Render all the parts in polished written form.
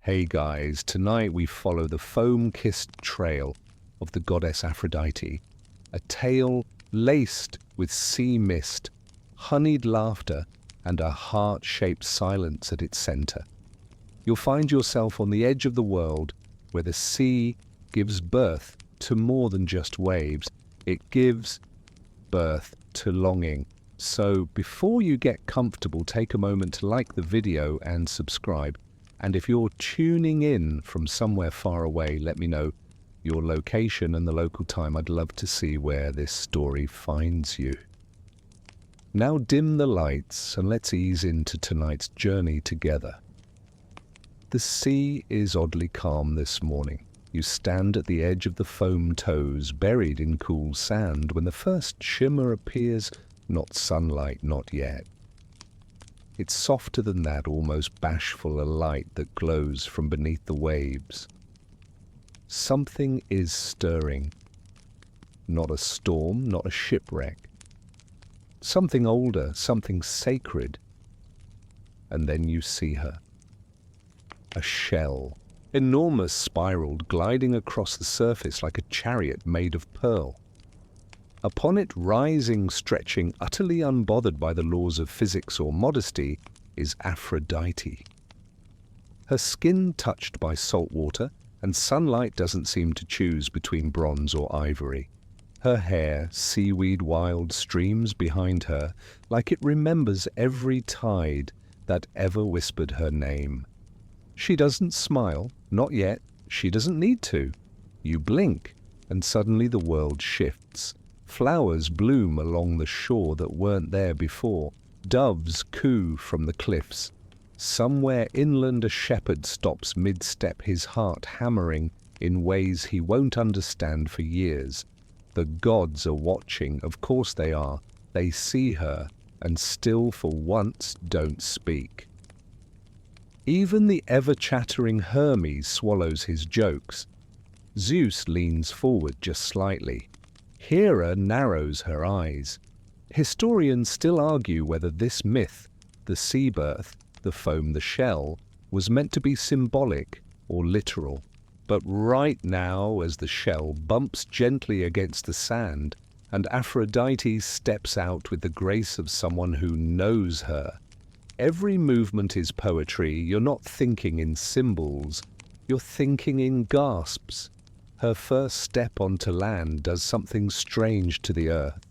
Hey guys, tonight we follow the foam-kissed trail of the goddess Aphrodite, a tale laced with sea mist, honeyed laughter, and a heart-shaped silence at its center. You'll find yourself on the edge of the world where the sea gives birth to more than just waves. It gives birth to longing. So before you get comfortable, take a moment to like the video and subscribe. And if you're tuning in from somewhere far away, let me know your location and the local time. I'd love to see where this story finds you. Now dim the lights and let's ease into tonight's journey together. The sea is oddly calm this morning. You stand at the edge of the foam toes, buried in cool sand, when the first shimmer appears. Not sunlight, not yet. It's softer than that, almost bashful, a light that glows from beneath the waves. Something is stirring. Not a storm, not a shipwreck. Something older, something sacred. And then you see her. A shell, enormous, spiraled, gliding across the surface like a chariot made of pearl. Upon it, rising, stretching, utterly unbothered by the laws of physics or modesty, is Aphrodite. Her skin touched by salt water, and sunlight doesn't seem to choose between bronze or ivory. Her hair, seaweed wild, streams behind her, like it remembers every tide that ever whispered her name. She doesn't smile, not yet, she doesn't need to. You blink, and suddenly the world shifts. Flowers bloom along the shore that weren't there before. Doves coo from the cliffs. Somewhere inland a shepherd stops mid-step, his heart hammering in ways he won't understand for years. The gods are watching, of course they are. They see her, and still for once don't speak. Even the ever-chattering Hermes swallows his jokes. Zeus leans forward just slightly. Hera narrows her eyes. Historians still argue whether this myth, the sea birth, the foam, the shell, was meant to be symbolic or literal. But right now, as the shell bumps gently against the sand, and Aphrodite steps out with the grace of someone who knows her, every movement is poetry. You're not thinking in symbols, you're thinking in gasps. Her first step onto land does something strange to the earth.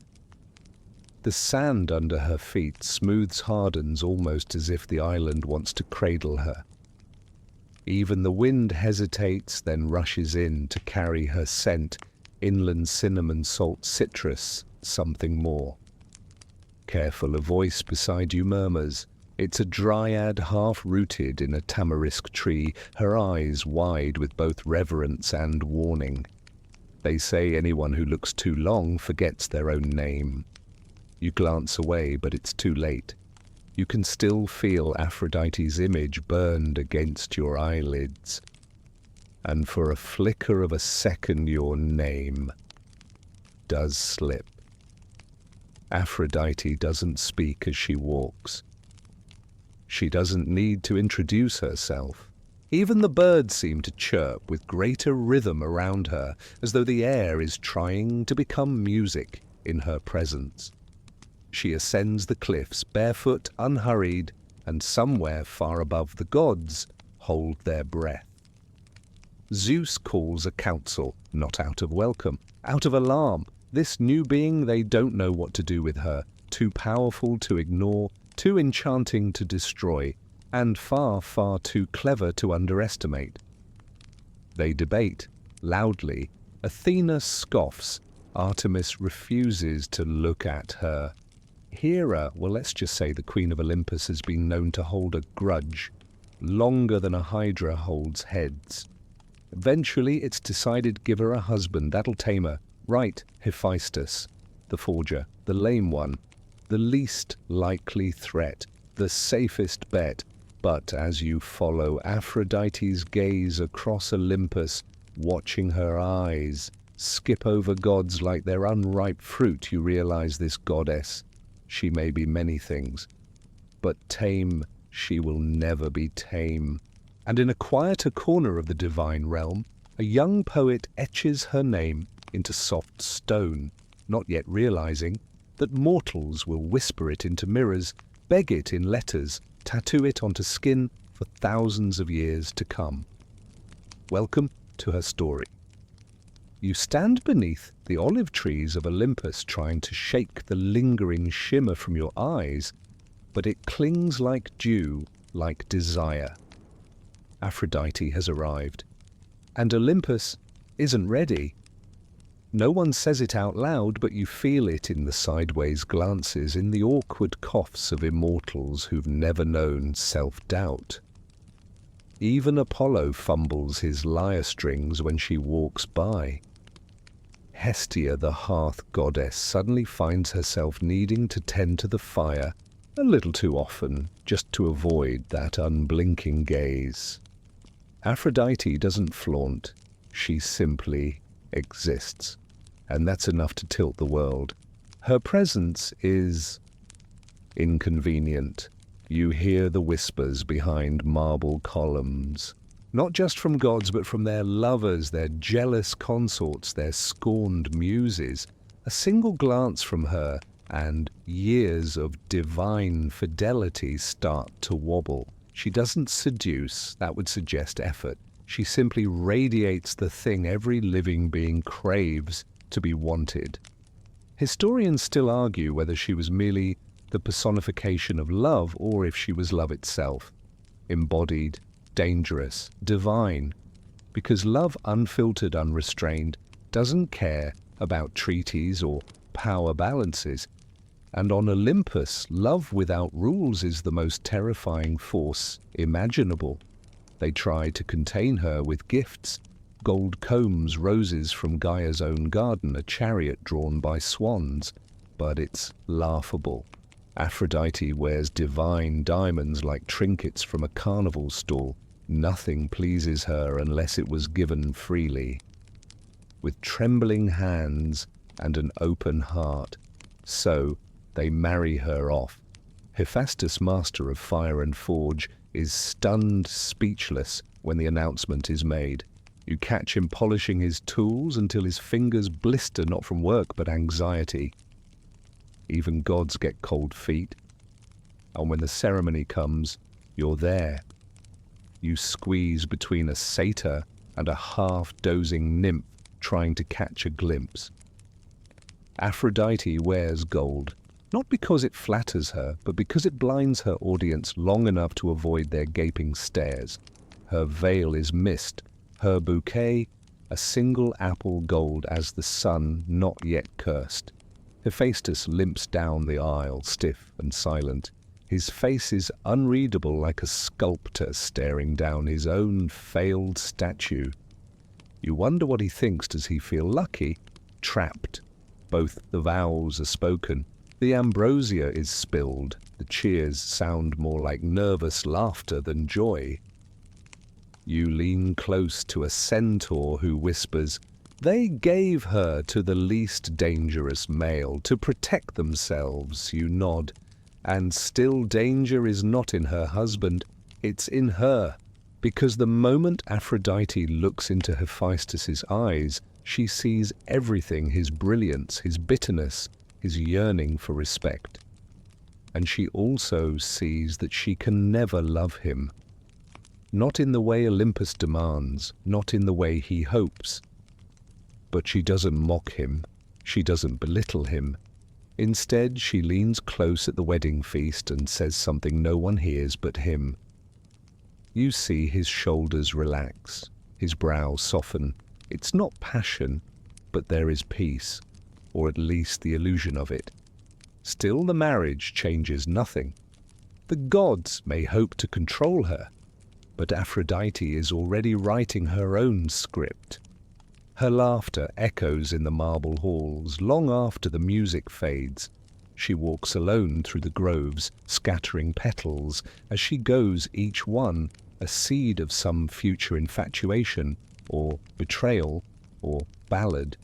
The sand under her feet smooths, hardens, almost as if the island wants to cradle her. Even the wind hesitates, then rushes in to carry her scent, inland cinnamon, salt, citrus, something more. Careful, a voice beside you murmurs. It's a dryad half-rooted in a tamarisk tree, her eyes wide with both reverence and warning. They say anyone who looks too long forgets their own name. You glance away, but it's too late. You can still feel Aphrodite's image burned against your eyelids. And for a flicker of a second, your name does slip. Aphrodite doesn't speak as she walks. She doesn't need to introduce herself. Even the birds seem to chirp with greater rhythm around her, as though the air is trying to become music in her presence. She ascends the cliffs, barefoot, unhurried, and somewhere far above the gods hold their breath. Zeus calls a council, not out of welcome, out of alarm. This new being, they don't know what to do with her, too powerful to ignore, too enchanting to destroy, and far, far too clever to underestimate. They debate, loudly. Athena scoffs. Artemis refuses to look at her. Hera, well, let's just say the Queen of Olympus, has been known to hold a grudge, longer than a hydra holds heads. Eventually, it's decided give her a husband, that'll tame her. Right, Hephaestus, the forger, the lame one, the least likely threat, the safest bet. But as you follow Aphrodite's gaze across Olympus, watching her eyes skip over gods like they're unripe fruit, you realize this goddess, she may be many things, but tame, she will never be tame. And in a quieter corner of the divine realm, a young poet etches her name into soft stone, not yet realizing that mortals will whisper it into mirrors, beg it in letters, tattoo it onto skin for thousands of years to come. Welcome to her story. You stand beneath the olive trees of Olympus trying to shake the lingering shimmer from your eyes, but it clings like dew, like desire. Aphrodite has arrived, and Olympus isn't ready. No one says it out loud, but you feel it in the sideways glances, in the awkward coughs of immortals who've never known self-doubt. Even Apollo fumbles his lyre strings when she walks by. Hestia, the hearth goddess, suddenly finds herself needing to tend to the fire a little too often, just to avoid that unblinking gaze. Aphrodite doesn't flaunt, she simply exists, and that's enough to tilt the world. Her presence is inconvenient. You hear the whispers behind marble columns, not just from gods but from their lovers, their jealous consorts, their scorned muses. A single glance from her and years of divine fidelity start to wobble. She doesn't seduce, that would suggest effort. She simply radiates the thing every living being craves to be wanted. Historians still argue whether she was merely the personification of love or if she was love itself, embodied, dangerous, divine, because love unfiltered, unrestrained, doesn't care about treaties or power balances. And on Olympus, love without rules is the most terrifying force imaginable. They try to contain her with gifts, gold combs, roses from Gaia's own garden, a chariot drawn by swans, but it's laughable. Aphrodite wears divine diamonds like trinkets from a carnival stall. Nothing pleases her unless it was given freely. With trembling hands and an open heart, so they marry her off. Hephaestus, master of fire and forge, is stunned speechless when the announcement is made. You catch him polishing his tools until his fingers blister not from work but anxiety. Even gods get cold feet. And when the ceremony comes, you're there. You squeeze between a satyr and a half-dozing nymph trying to catch a glimpse. Aphrodite wears gold, not because it flatters her, but because it blinds her audience long enough to avoid their gaping stares. Her veil is mist, her bouquet a single apple gold as the sun not yet cursed. Hephaestus limps down the aisle, stiff and silent. His face is unreadable, like a sculptor staring down his own failed statue. You wonder what he thinks. Does he feel lucky? Trapped. Both the vows are spoken. The ambrosia is spilled. The cheers sound more like nervous laughter than joy. You lean close to a centaur who whispers, "They gave her to the least dangerous male to protect themselves." You nod. And still danger is not in her husband, it's in her. Because the moment Aphrodite looks into Hephaestus's eyes, she sees everything, his brilliance, his bitterness, his yearning for respect. And she also sees that she can never love him. Not in the way Olympus demands, not in the way he hopes. But she doesn't mock him, she doesn't belittle him. Instead, she leans close at the wedding feast and says something no one hears but him. You see his shoulders relax, his brow soften. It's not passion, but there is peace, or at least the illusion of it. Still, the marriage changes nothing. The gods may hope to control her, but Aphrodite is already writing her own script. Her laughter echoes in the marble halls long after the music fades. She walks alone through the groves, scattering petals. As she goes, each one a seed of some future infatuation, or betrayal, or ballad.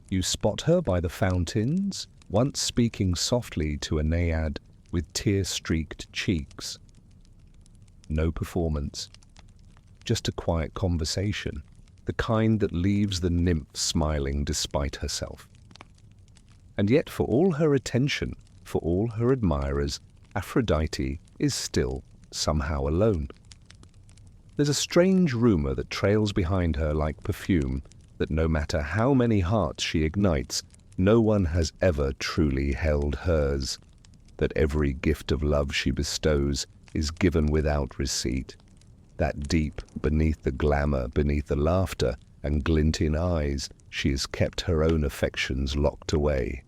You spot her by the fountains, once speaking softly to a naiad with tear-streaked cheeks. No performance, just a quiet conversation, the kind that leaves the nymph smiling despite herself. And yet, for all her attention, for all her admirers, Aphrodite is still somehow alone. There's a strange rumor that trails behind her like perfume, that no matter how many hearts she ignites, no one has ever truly held hers, that every gift of love she bestows is given without receipt, that deep beneath the glamour, beneath the laughter and glinting eyes, she has kept her own affections locked away.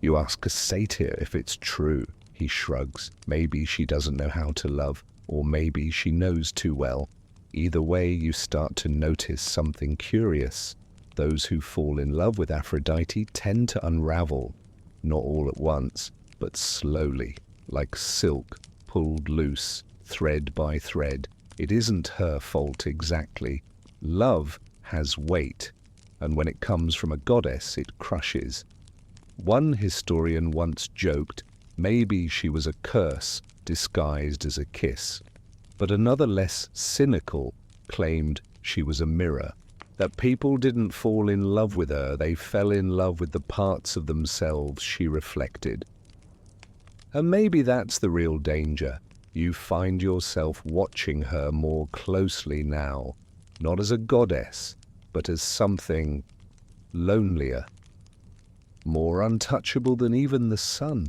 You ask a satyr if it's true. He shrugs. Maybe she doesn't know how to love, or maybe she knows too well. Either way, you start to notice something curious. Those who fall in love with Aphrodite tend to unravel, not all at once, but slowly, like silk pulled loose, thread by thread. It isn't her fault exactly. Love has weight, and when it comes from a goddess, it crushes. One historian once joked, maybe she was a curse disguised as a kiss. But another, less cynical, claimed she was a mirror, that people didn't fall in love with her, they fell in love with the parts of themselves she reflected. And maybe that's the real danger. You find yourself watching her more closely now, not as a goddess, but as something lonelier, more untouchable than even the sun.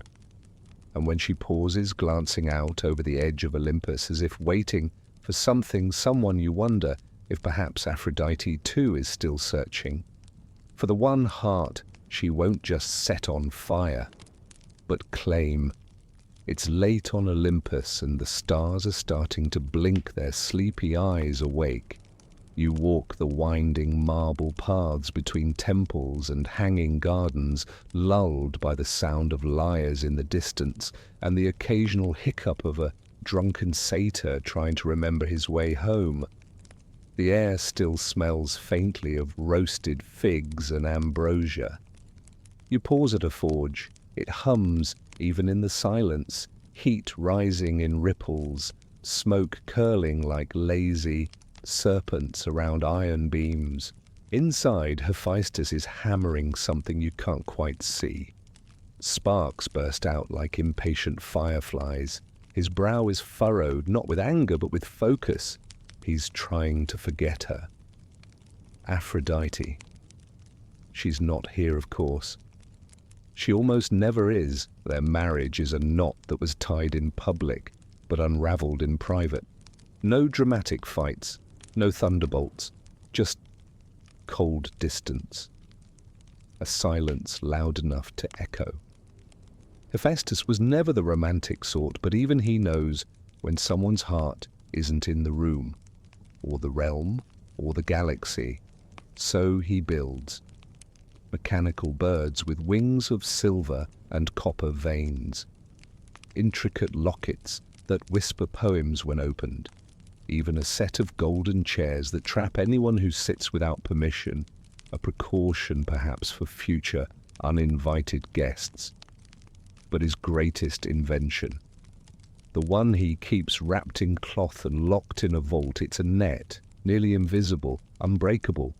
And when she pauses, glancing out over the edge of Olympus as if waiting for something, someone, you wonder if perhaps Aphrodite too is still searching for the one heart she won't just set on fire, but claim. It's late on Olympus and the stars are starting to blink their sleepy eyes awake. You walk the winding marble paths between temples and hanging gardens, lulled by the sound of lyres in the distance and the occasional hiccup of a drunken satyr trying to remember his way home. The air still smells faintly of roasted figs and ambrosia. You pause at a forge. It hums even in the silence, heat rising in ripples, smoke curling like lazy serpents around iron beams. Inside, Hephaestus is hammering something you can't quite see. Sparks burst out like impatient fireflies. His brow is furrowed, not with anger, but with focus. He's trying to forget her. Aphrodite. She's not here, of course. She almost never is. Their marriage is a knot that was tied in public, but unraveled in private. No dramatic fights. No thunderbolts, just cold distance, a silence loud enough to echo. Hephaestus was never the romantic sort, but even he knows when someone's heart isn't in the room, or the realm, or the galaxy. So he builds mechanical birds with wings of silver and copper veins, intricate lockets that whisper poems when opened, even a set of golden chairs that trap anyone who sits without permission, a precaution perhaps for future uninvited guests. But his greatest invention, the one he keeps wrapped in cloth and locked in a vault, it's a net, nearly invisible, unbreakable,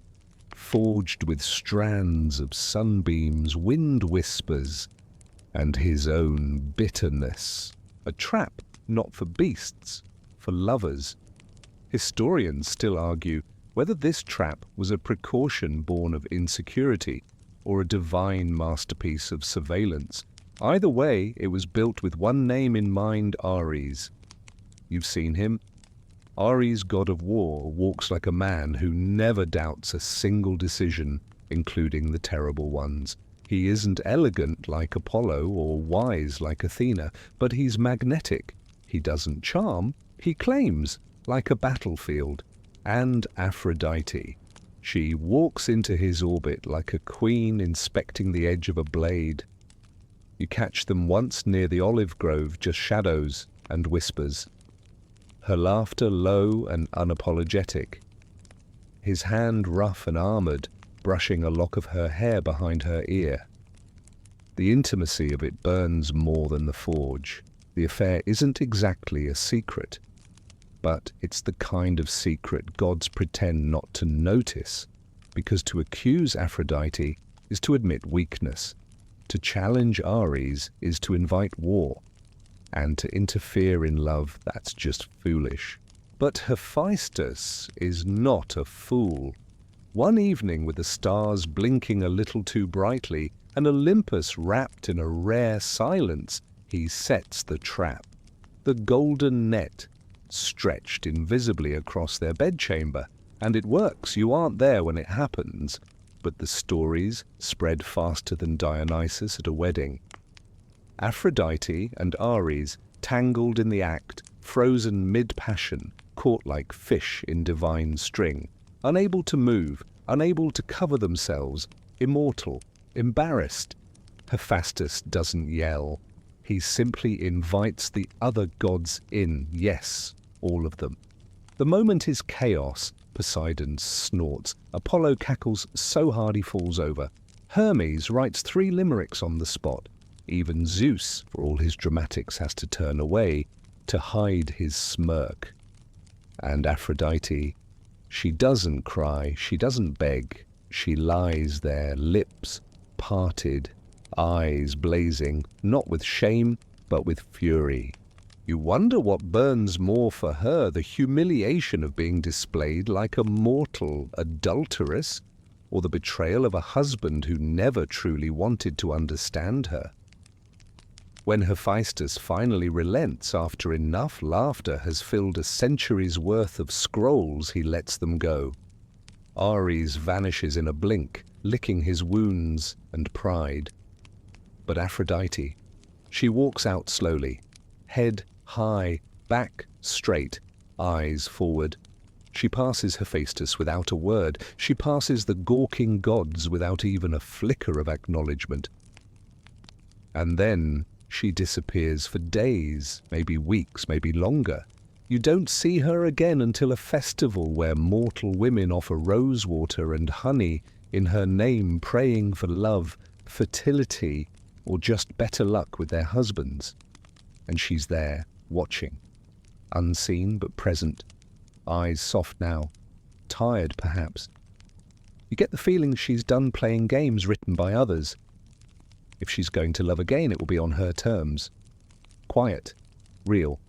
forged with strands of sunbeams, wind whispers, and his own bitterness. A trap not for beasts, for lovers. Historians still argue whether this trap was a precaution born of insecurity or a divine masterpiece of surveillance. Either way, it was built with one name in mind, Ares. You've seen him. Ares, god of war, walks like a man who never doubts a single decision, including the terrible ones. He isn't elegant like Apollo or wise like Athena, but he's magnetic. He doesn't charm, he claims, like a battlefield. And Aphrodite. She walks into his orbit like a queen inspecting the edge of a blade. You catch them once near the olive grove, just shadows and whispers. Her laughter low and unapologetic. His hand rough and armored, brushing a lock of her hair behind her ear. The intimacy of it burns more than the forge. The affair isn't exactly a secret, But it's the kind of secret gods pretend not to notice, because to accuse Aphrodite is to admit weakness, to challenge Ares is to invite war, and to interfere in love, that's just foolish. But Hephaestus is not a fool. One evening, with the stars blinking a little too brightly and Olympus wrapped in a rare silence, he sets the trap. The golden net, stretched invisibly across their bedchamber, and it works. You aren't there when it happens, but the stories spread faster than Dionysus at a wedding. Aphrodite and Ares, tangled in the act, frozen mid-passion, caught like fish in divine string, unable to move, unable to cover themselves, immortal, embarrassed. Hephaestus doesn't yell. He simply invites the other gods in, yes, all of them. The moment is chaos. Poseidon snorts. Apollo cackles so hard he falls over. Hermes writes 3 limericks on the spot. Even Zeus, for all his dramatics, has to turn away to hide his smirk. And Aphrodite, she doesn't cry, she doesn't beg. She lies there, lips parted, eyes blazing, not with shame, but with fury. You wonder what burns more for her, the humiliation of being displayed like a mortal adulteress, or the betrayal of a husband who never truly wanted to understand her. When Hephaestus finally relents after enough laughter has filled a century's worth of scrolls, he lets them go. Ares vanishes in a blink, licking his wounds and pride. But Aphrodite, she walks out slowly, head high, back straight, eyes forward. She passes Hephaestus without a word. She passes the gawking gods without even a flicker of acknowledgement. And then she disappears for days, maybe weeks, maybe longer. You don't see her again until a festival where mortal women offer rosewater and honey in her name, praying for love, fertility, or just better luck with their husbands. And she's there, watching, unseen but present, eyes soft now, tired perhaps. You get the feeling she's done playing games written by others. If she's going to love again, it will be on her terms. Quiet, real,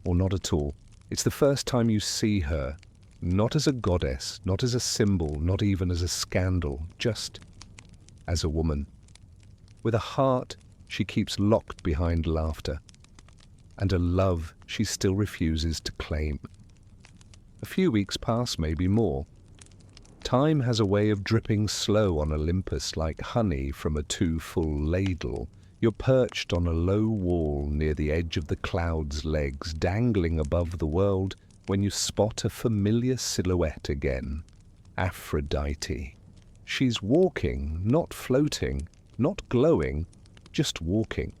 or not at all. It's the first time you see her, not as a goddess, not as a symbol, not even as a scandal, just as a woman. With a heart she keeps locked behind laughter, and a love she still refuses to claim. A few weeks pass, maybe more. Time has a way of dripping slow on Olympus like honey from a too-full ladle. You're perched on a low wall near the edge of the cloud's legs, dangling above the world, when you spot a familiar silhouette again. Aphrodite. She's walking, not floating, not glowing, just walking.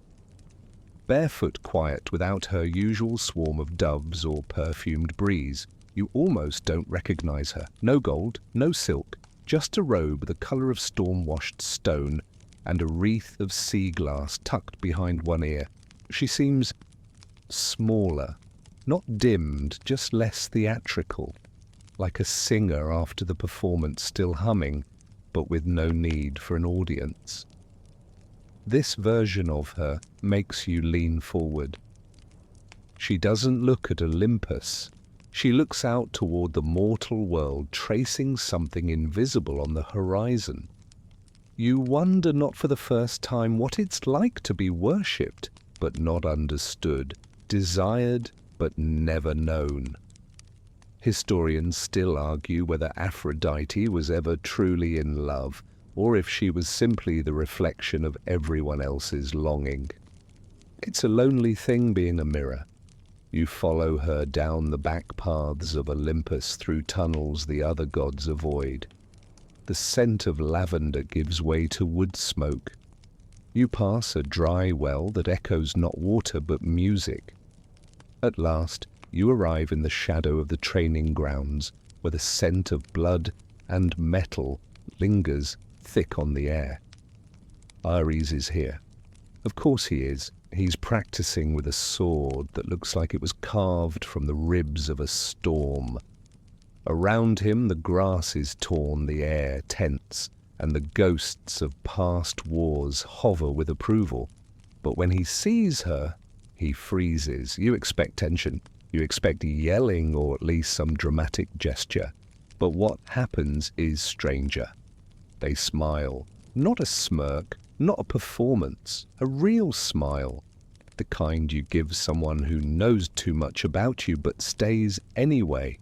Barefoot, quiet, without her usual swarm of doves or perfumed breeze. You almost don't recognize her. No gold, no silk, just a robe the color of storm-washed stone and a wreath of sea glass tucked behind one ear. She seems smaller, not dimmed, just less theatrical, like a singer after the performance, still humming, but with no need for an audience. This version of her makes you lean forward. She doesn't look at Olympus. She looks out toward the mortal world, tracing something invisible on the horizon. You wonder, not for the first time, what it's like to be worshipped, but not understood, desired, but never known. Historians still argue whether Aphrodite was ever truly in love, or if she was simply the reflection of everyone else's longing. It's a lonely thing being a mirror. You follow her down the back paths of Olympus through tunnels the other gods avoid. The scent of lavender gives way to wood smoke. You pass a dry well that echoes not water but music. At last, you arrive in the shadow of the training grounds, where the scent of blood and metal lingers thick on the air. Ares is here. Of course he is. He's practicing with a sword that looks like it was carved from the ribs of a storm. Around him the grass is torn, the air tense, and the ghosts of past wars hover with approval. But when he sees her, he freezes. You expect tension. You expect yelling or at least some dramatic gesture. But what happens is stranger. They smile. Not a smirk, not a performance, a real smile. The kind you give someone who knows too much about you but stays anyway.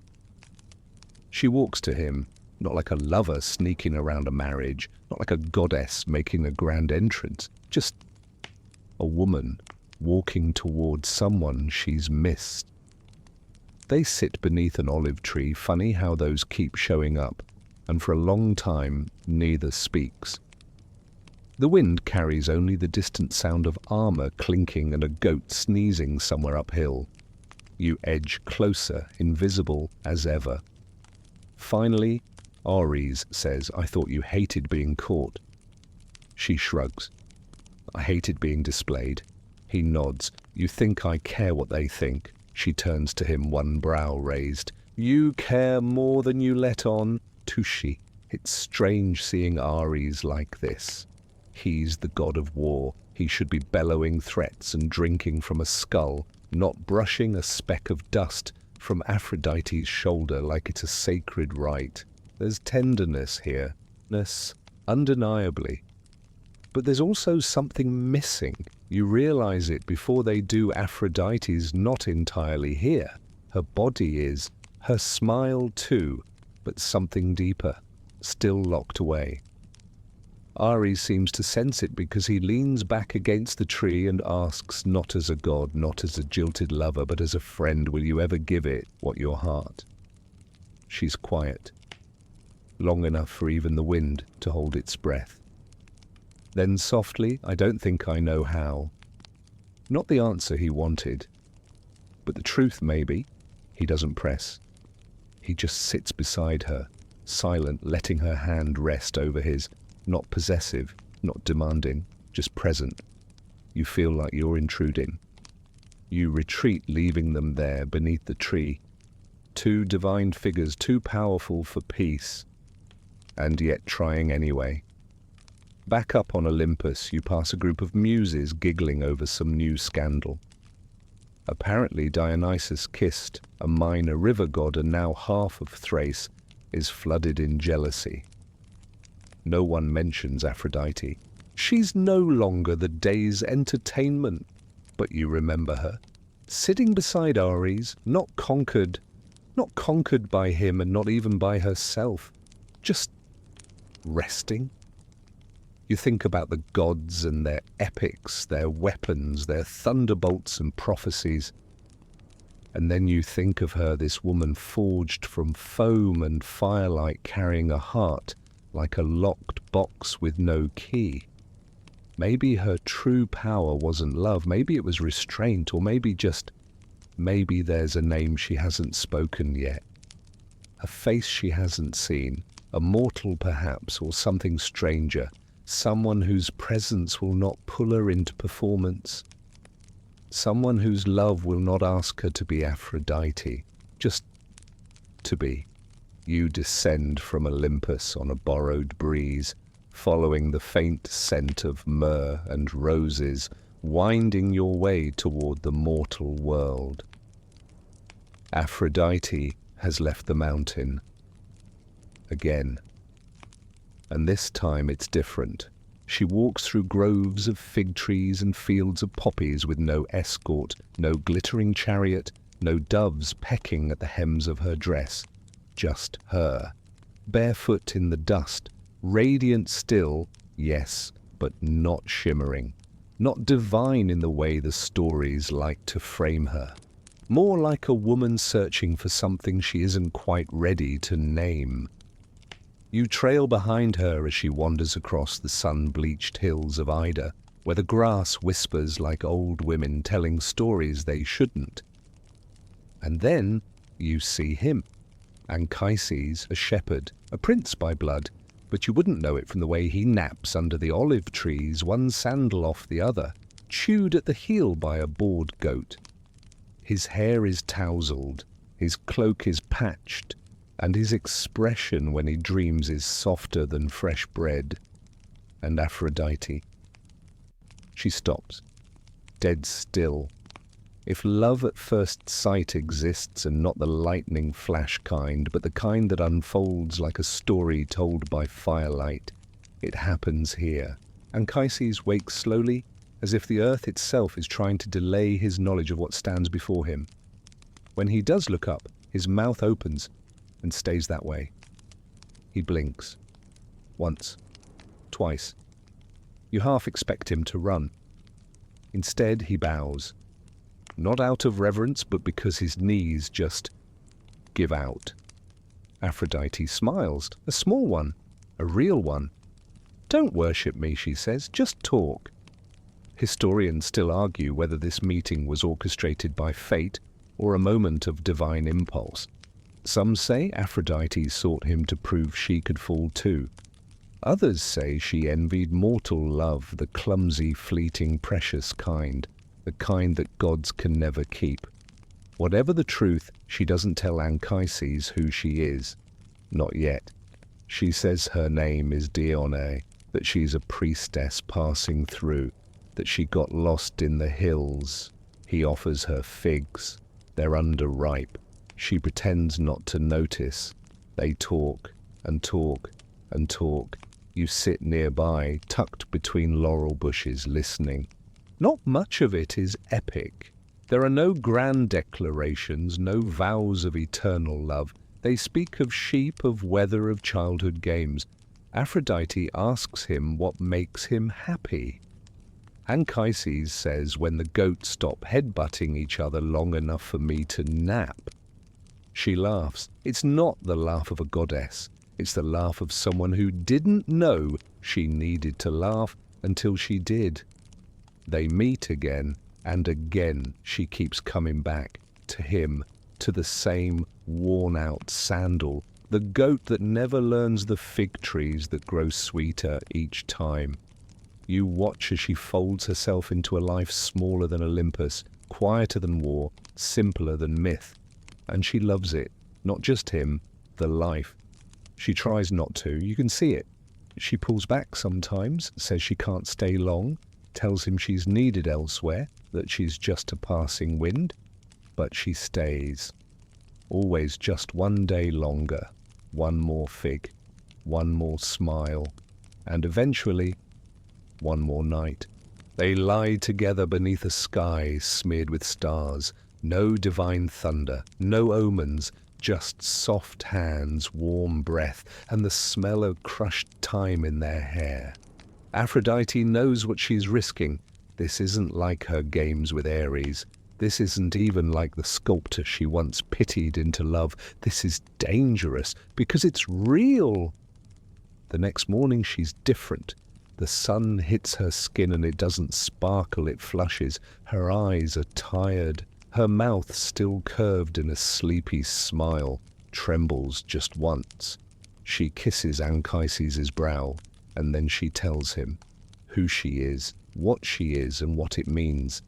She walks to him, not like a lover sneaking around a marriage, not like a goddess making a grand entrance, just a woman walking towards someone she's missed. They sit beneath an olive tree. Funny how those keep showing up, and for a long time neither speaks. The wind carries only the distant sound of armor clinking and a goat sneezing somewhere uphill. You edge closer, invisible as ever. Finally, Ares says, "I thought you hated being caught." She shrugs. "I hated being displayed." He nods. "You think I care what they think?" She turns to him, one brow raised. "You care more than you let on." Touche. It's strange seeing Ares like this. He's the god of war. He should be bellowing threats and drinking from a skull, not brushing a speck of dust from Aphrodite's shoulder like it's a sacred rite. There's tenderness here, undeniably. But there's also something missing. You realize it before they do. Aphrodite's not entirely here. Her body is, her smile too, but something deeper, still locked away. Ares seems to sense it because he leans back against the tree and asks, not as a god, not as a jilted lover, but as a friend, will you ever give it what your heart? She's quiet, long enough for even the wind to hold its breath. Then softly, "I don't think I know how." Not the answer he wanted, but the truth maybe. He doesn't press. He just sits beside her, silent, letting her hand rest over his. Not possessive, not demanding, just present. You feel like you're intruding. You retreat, leaving them there beneath the tree. Two divine figures, too powerful for peace, and yet trying anyway. Back up on Olympus, you pass a group of muses giggling over some new scandal. Apparently Dionysus kissed a minor river god, and now half of Thrace is flooded in jealousy. No one mentions Aphrodite. She's no longer the day's entertainment, but you remember her, sitting beside Ares, not conquered by him and not even by herself, just resting. You think about the gods and their epics, their weapons, their thunderbolts and prophecies, and then you think of her, this woman forged from foam and firelight, carrying a heart like a locked box with no key. Maybe her true power wasn't love, maybe it was restraint, or maybe there's a name she hasn't spoken yet. A face she hasn't seen, a mortal perhaps, or something stranger, someone whose presence will not pull her into performance, someone whose love will not ask her to be Aphrodite, just to be. You descend from Olympus on a borrowed breeze, following the faint scent of myrrh and roses, winding your way toward the mortal world. Aphrodite has left the mountain again. And this time it's different. She walks through groves of fig trees and fields of poppies with no escort, no glittering chariot, no doves pecking at the hems of her dress. Just her, barefoot in the dust, radiant still, yes, but not shimmering, not divine in the way the stories like to frame her. More like a woman searching for something she isn't quite ready to name. You trail behind her as she wanders across the sun-bleached hills of Ida, where the grass whispers like old women telling stories they shouldn't. And then you see him. Anchises, a shepherd, a prince by blood, but you wouldn't know it from the way he naps under the olive trees, one sandal off the other, chewed at the heel by a bored goat. His hair is tousled, his cloak is patched, and his expression when he dreams is softer than fresh bread. And Aphrodite. She stops, dead still. If love at first sight exists, and not the lightning flash kind, but the kind that unfolds like a story told by firelight, it happens here. Anchises wakes slowly, as if the earth itself is trying to delay his knowledge of what stands before him. When he does look up, his mouth opens and stays that way. He blinks. Once. Twice. You half expect him to run. Instead, he bows. Not out of reverence, but because his knees just give out. Aphrodite smiles, a small one, a real one. "Don't worship me," she says, "just talk." Historians still argue whether this meeting was orchestrated by fate or a moment of divine impulse. Some say Aphrodite sought him to prove she could fall too. Others say she envied mortal love, the clumsy, fleeting, precious kind, the kind that gods can never keep. Whatever the truth, she doesn't tell Anchises who she is. Not yet. She says her name is Dione, that she's a priestess passing through, that she got lost in the hills. He offers her figs. They're underripe. She pretends not to notice. They talk and talk and talk. You sit nearby, tucked between laurel bushes, listening. Not much of it is epic. There are no grand declarations, no vows of eternal love. They speak of sheep, of weather, of childhood games. Aphrodite asks him what makes him happy. Anchises says, when the goats stop headbutting each other long enough for me to nap. She laughs. It's not the laugh of a goddess. It's the laugh of someone who didn't know she needed to laugh until she did. They meet again, and again she keeps coming back to him, to the same worn-out sandal, the goat that never learns the fig trees that grow sweeter each time. You watch as she folds herself into a life smaller than Olympus, quieter than war, simpler than myth. And she loves it, not just him, the life. She tries not to, you can see it. She pulls back sometimes, says she can't stay long, tells him she's needed elsewhere, that she's just a passing wind. But she stays. Always just one day longer, one more fig, one more smile, and eventually, one more night. They lie together beneath a sky smeared with stars, no divine thunder, no omens, just soft hands, warm breath, and the smell of crushed time in their hair. Aphrodite knows what she's risking. This isn't like her games with Ares. This isn't even like the sculptor she once pitied into love. This is dangerous because it's real. The next morning she's different. The sun hits her skin and it doesn't sparkle, it flushes. Her eyes are tired. Her mouth, still curved in a sleepy smile, trembles just once. She kisses Anchises' brow, and then she tells him who she is, what she is, and what it means.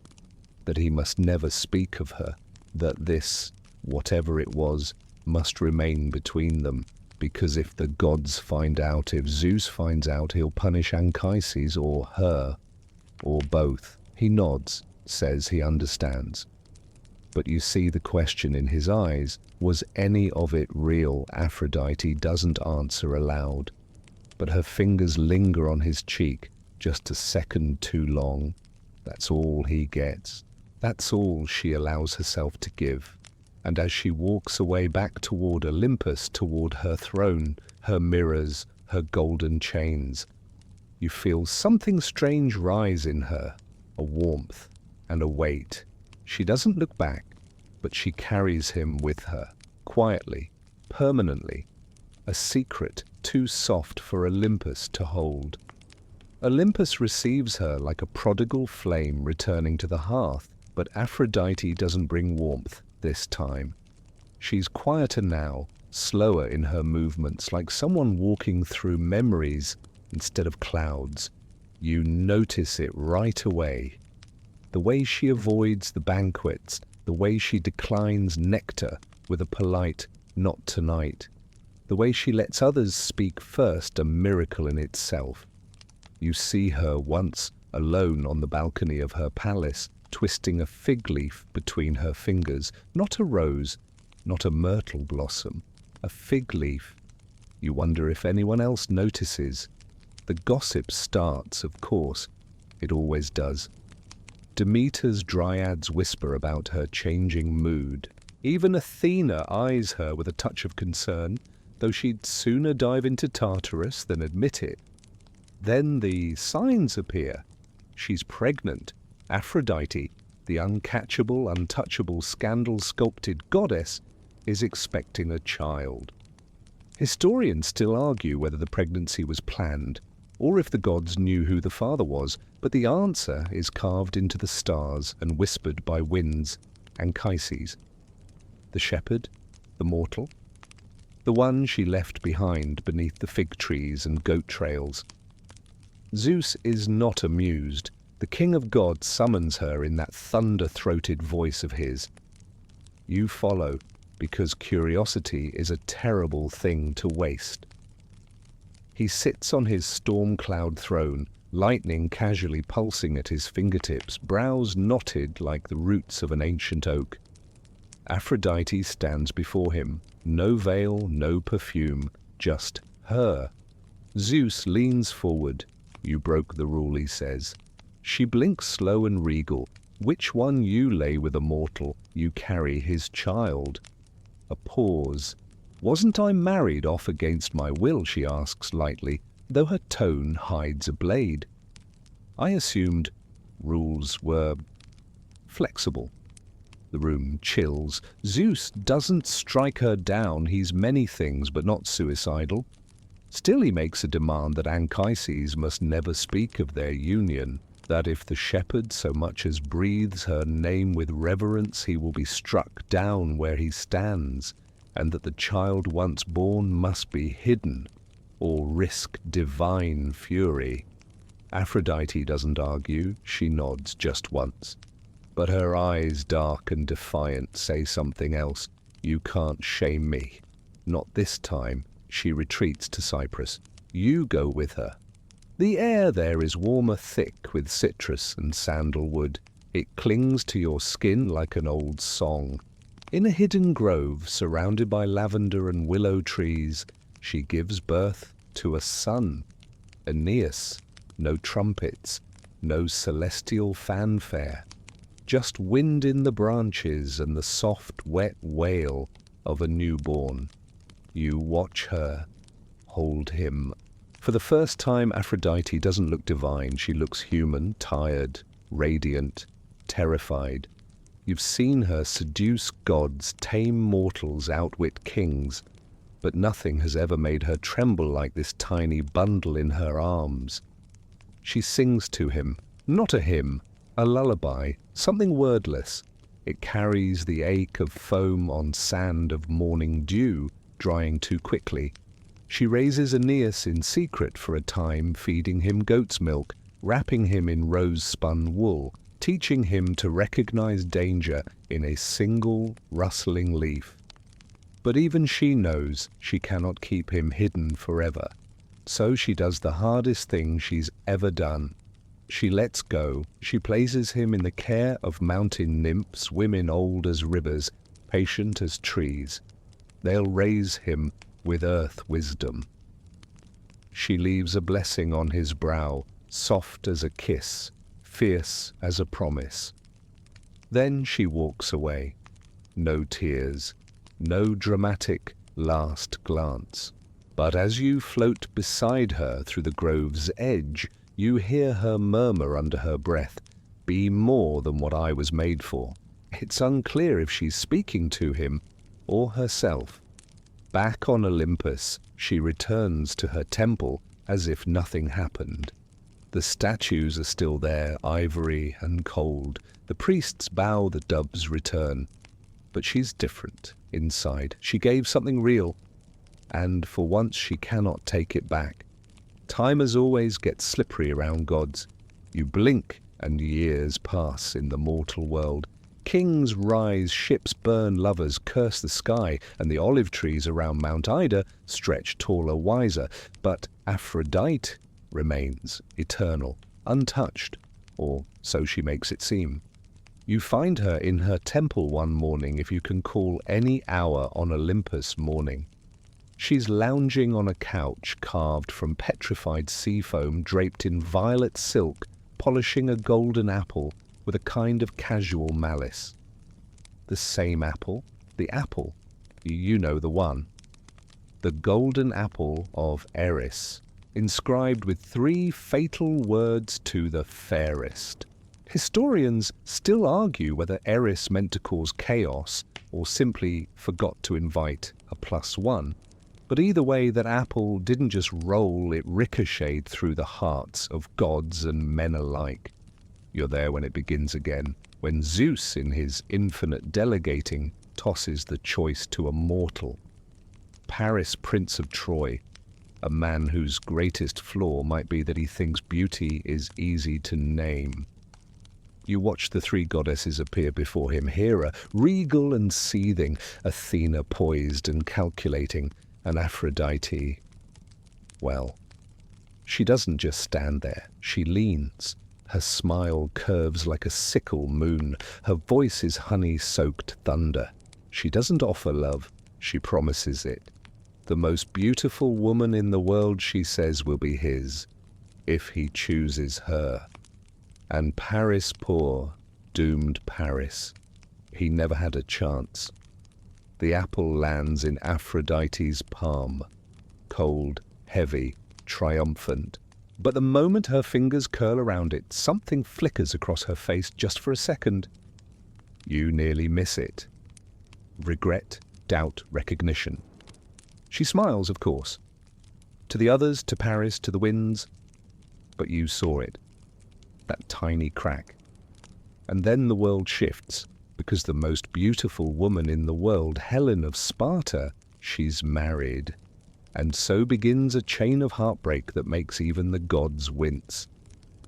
That he must never speak of her, that this, whatever it was, must remain between them, because if the gods find out, if Zeus finds out, he'll punish Anchises or her, or both. He nods, says he understands. But you see the question in his eyes. Was any of it real? Aphrodite doesn't answer aloud, but her fingers linger on his cheek just a second too long. That's all he gets. That's all she allows herself to give. And as she walks away back toward Olympus, toward her throne, her mirrors, her golden chains, you feel something strange rise in her, a warmth and a weight. She doesn't look back, but she carries him with her, quietly, permanently, a secret too soft for Olympus to hold. Olympus receives her like a prodigal flame returning to the hearth, but Aphrodite doesn't bring warmth this time. She's quieter now, slower in her movements, like someone walking through memories instead of clouds. You notice it right away. the way she avoids the banquets, the way she declines nectar with a polite "not tonight," the way she lets others speak first, a miracle in itself. You see her once alone on the balcony of her palace, twisting a fig leaf between her fingers, not a rose, not a myrtle blossom, a fig leaf. You wonder if anyone else notices. The gossip starts, of course. It always does. Demeter's dryads whisper about her changing mood. Even Athena eyes her with a touch of concern, though she'd sooner dive into Tartarus than admit it. Then the signs appear. She's pregnant. Aphrodite, the uncatchable, untouchable, scandal-sculpted goddess, is expecting a child. Historians still argue whether the pregnancy was planned, or if the gods knew who the father was, but the answer is carved into the stars and whispered by winds, Anchises. The shepherd, the mortal, the one she left behind beneath the fig trees and goat trails. Zeus is not amused. The king of gods summons her in that thunder-throated voice of his. You follow, because curiosity is a terrible thing to waste. He sits on his storm-cloud throne, lightning casually pulsing at his fingertips, brows knotted like the roots of an ancient oak. Aphrodite stands before him, no veil, no perfume, just her. Zeus leans forward. You broke the rule, he says. She blinks slow and regal. Which one you lay with a mortal, you carry his child. A pause. Wasn't I married off against my will, she asks lightly, though her tone hides a blade. I assumed rules were flexible. The room chills. Zeus doesn't strike her down. He's many things, but not suicidal. Still he makes a demand that Anchises must never speak of their union, that if the shepherd so much as breathes her name with reverence, he will be struck down where he stands, and that the child once born must be hidden, or risk divine fury. Aphrodite doesn't argue, she nods just once. But her eyes, dark and defiant, say something else. You can't shame me. Not this time. She retreats to Cyprus. You go with her. The air there is warmer thick with citrus and sandalwood. It clings to your skin like an old song. In a hidden grove surrounded by lavender and willow trees, she gives birth to a son. Aeneas. No trumpets, no celestial fanfare. Just wind in the branches and the soft, wet wail of a newborn. You watch her, hold him. For the first time, Aphrodite doesn't look divine. She looks human, tired, radiant, terrified. You've seen her seduce gods, tame mortals, outwit kings, but nothing has ever made her tremble like this tiny bundle in her arms. She sings to him, not a hymn, a lullaby, something wordless. It carries the ache of foam on sand of morning dew, drying too quickly. She raises Aeneas in secret for a time, feeding him goat's milk, wrapping him in rose-spun wool, teaching him to recognize danger in a single rustling leaf. But even she knows she cannot keep him hidden forever. So she does the hardest thing she's ever done. She lets go. She places him in the care of mountain nymphs, women old as rivers, patient as trees. They'll raise him with earth wisdom. She leaves a blessing on his brow, soft as a kiss, fierce as a promise. Then she walks away. No tears, no dramatic last glance. But as you float beside her through the grove's edge, you hear her murmur under her breath, "Be more than what I was made for." It's unclear if she's speaking to him or herself. Back on Olympus, she returns to her temple as if nothing happened. The statues are still there, ivory and cold. The priests bow, the doves return. But she's different inside. She gave something real, and for once she cannot take it back. Time as always gets slippery around gods. You blink and years pass in the mortal world. Kings rise, ships burn, lovers curse the sky, and the olive trees around Mount Ida stretch taller, wiser. But Aphrodite remains eternal, untouched, or so she makes it seem. You find her in her temple one morning, if you can call any hour on Olympus morning. She's lounging on a couch carved from petrified seafoam, draped in violet silk, polishing a golden apple with a kind of casual malice. The same apple, the apple, you know the one. The golden apple of Eris, inscribed with 3 fatal words to the fairest. Historians still argue whether Eris meant to cause chaos or simply forgot to invite a +1. But either way, that apple didn't just roll, it ricocheted through the hearts of gods and men alike. You're there when it begins again, when Zeus, in his infinite delegating, tosses the choice to a mortal. Paris, Prince of Troy, a man whose greatest flaw might be that he thinks beauty is easy to name. You watch the 3 goddesses appear before him: Hera, regal and seething; Athena, poised and calculating; and Aphrodite, well, she doesn't just stand there, she leans. Her smile curves like a sickle moon. Her voice is honey-soaked thunder. She doesn't offer love, she promises it. The most beautiful woman in the world, she says, will be his, if he chooses her. And Paris, poor, doomed Paris, he never had a chance. The apple lands in Aphrodite's palm, cold, heavy, triumphant. But the moment her fingers curl around it, something flickers across her face just for a second. You nearly miss it. Regret, doubt, recognition. She smiles, of course. To the others, to Paris, to the winds. But you saw it. That tiny crack. And then the world shifts, because the most beautiful woman in the world, Helen of Sparta, she's married. And so begins a chain of heartbreak that makes even the gods wince.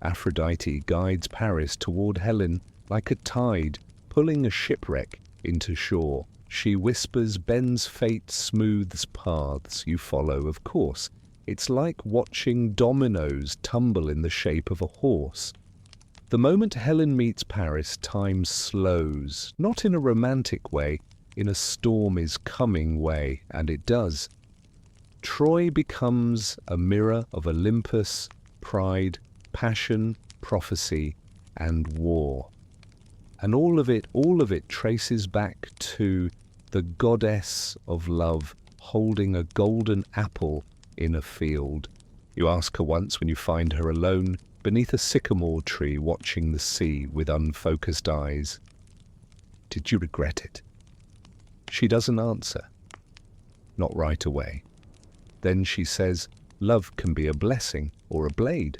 Aphrodite guides Paris toward Helen like a tide, pulling a shipwreck into shore. She whispers, bends fate, smooths paths. You follow, of course. It's like watching dominoes tumble in the shape of a horse. The moment Helen meets Paris, time slows, not in a romantic way, in a storm is coming way, and it does. Troy becomes a mirror of Olympus, pride, passion, prophecy, and war. And all of it traces back to the goddess of love holding a golden apple in a field. You ask her once when you find her alone beneath a sycamore tree watching the sea with unfocused eyes, "Did you regret it?" She doesn't answer. Not right away. Then she says, "Love can be a blessing or a blade."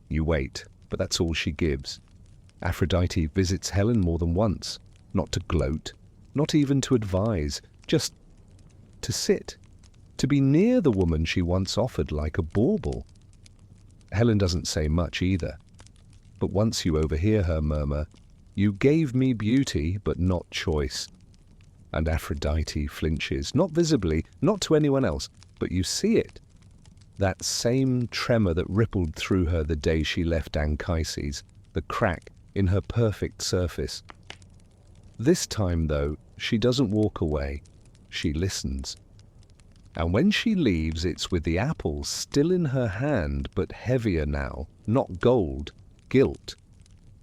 You wait, but that's all she gives. Aphrodite visits Helen more than once, not to gloat, not even to advise, just to sit, to be near the woman she once offered like a bauble. Helen doesn't say much either, but once you overhear her murmur, "You gave me beauty, but not choice." And Aphrodite flinches, not visibly, not to anyone else, but you see it. That same tremor that rippled through her the day she left Anchises, the crack in her perfect surface. This time, though, she doesn't walk away, she listens. And when she leaves, it's with the apple still in her hand, but heavier now, not gold, guilt.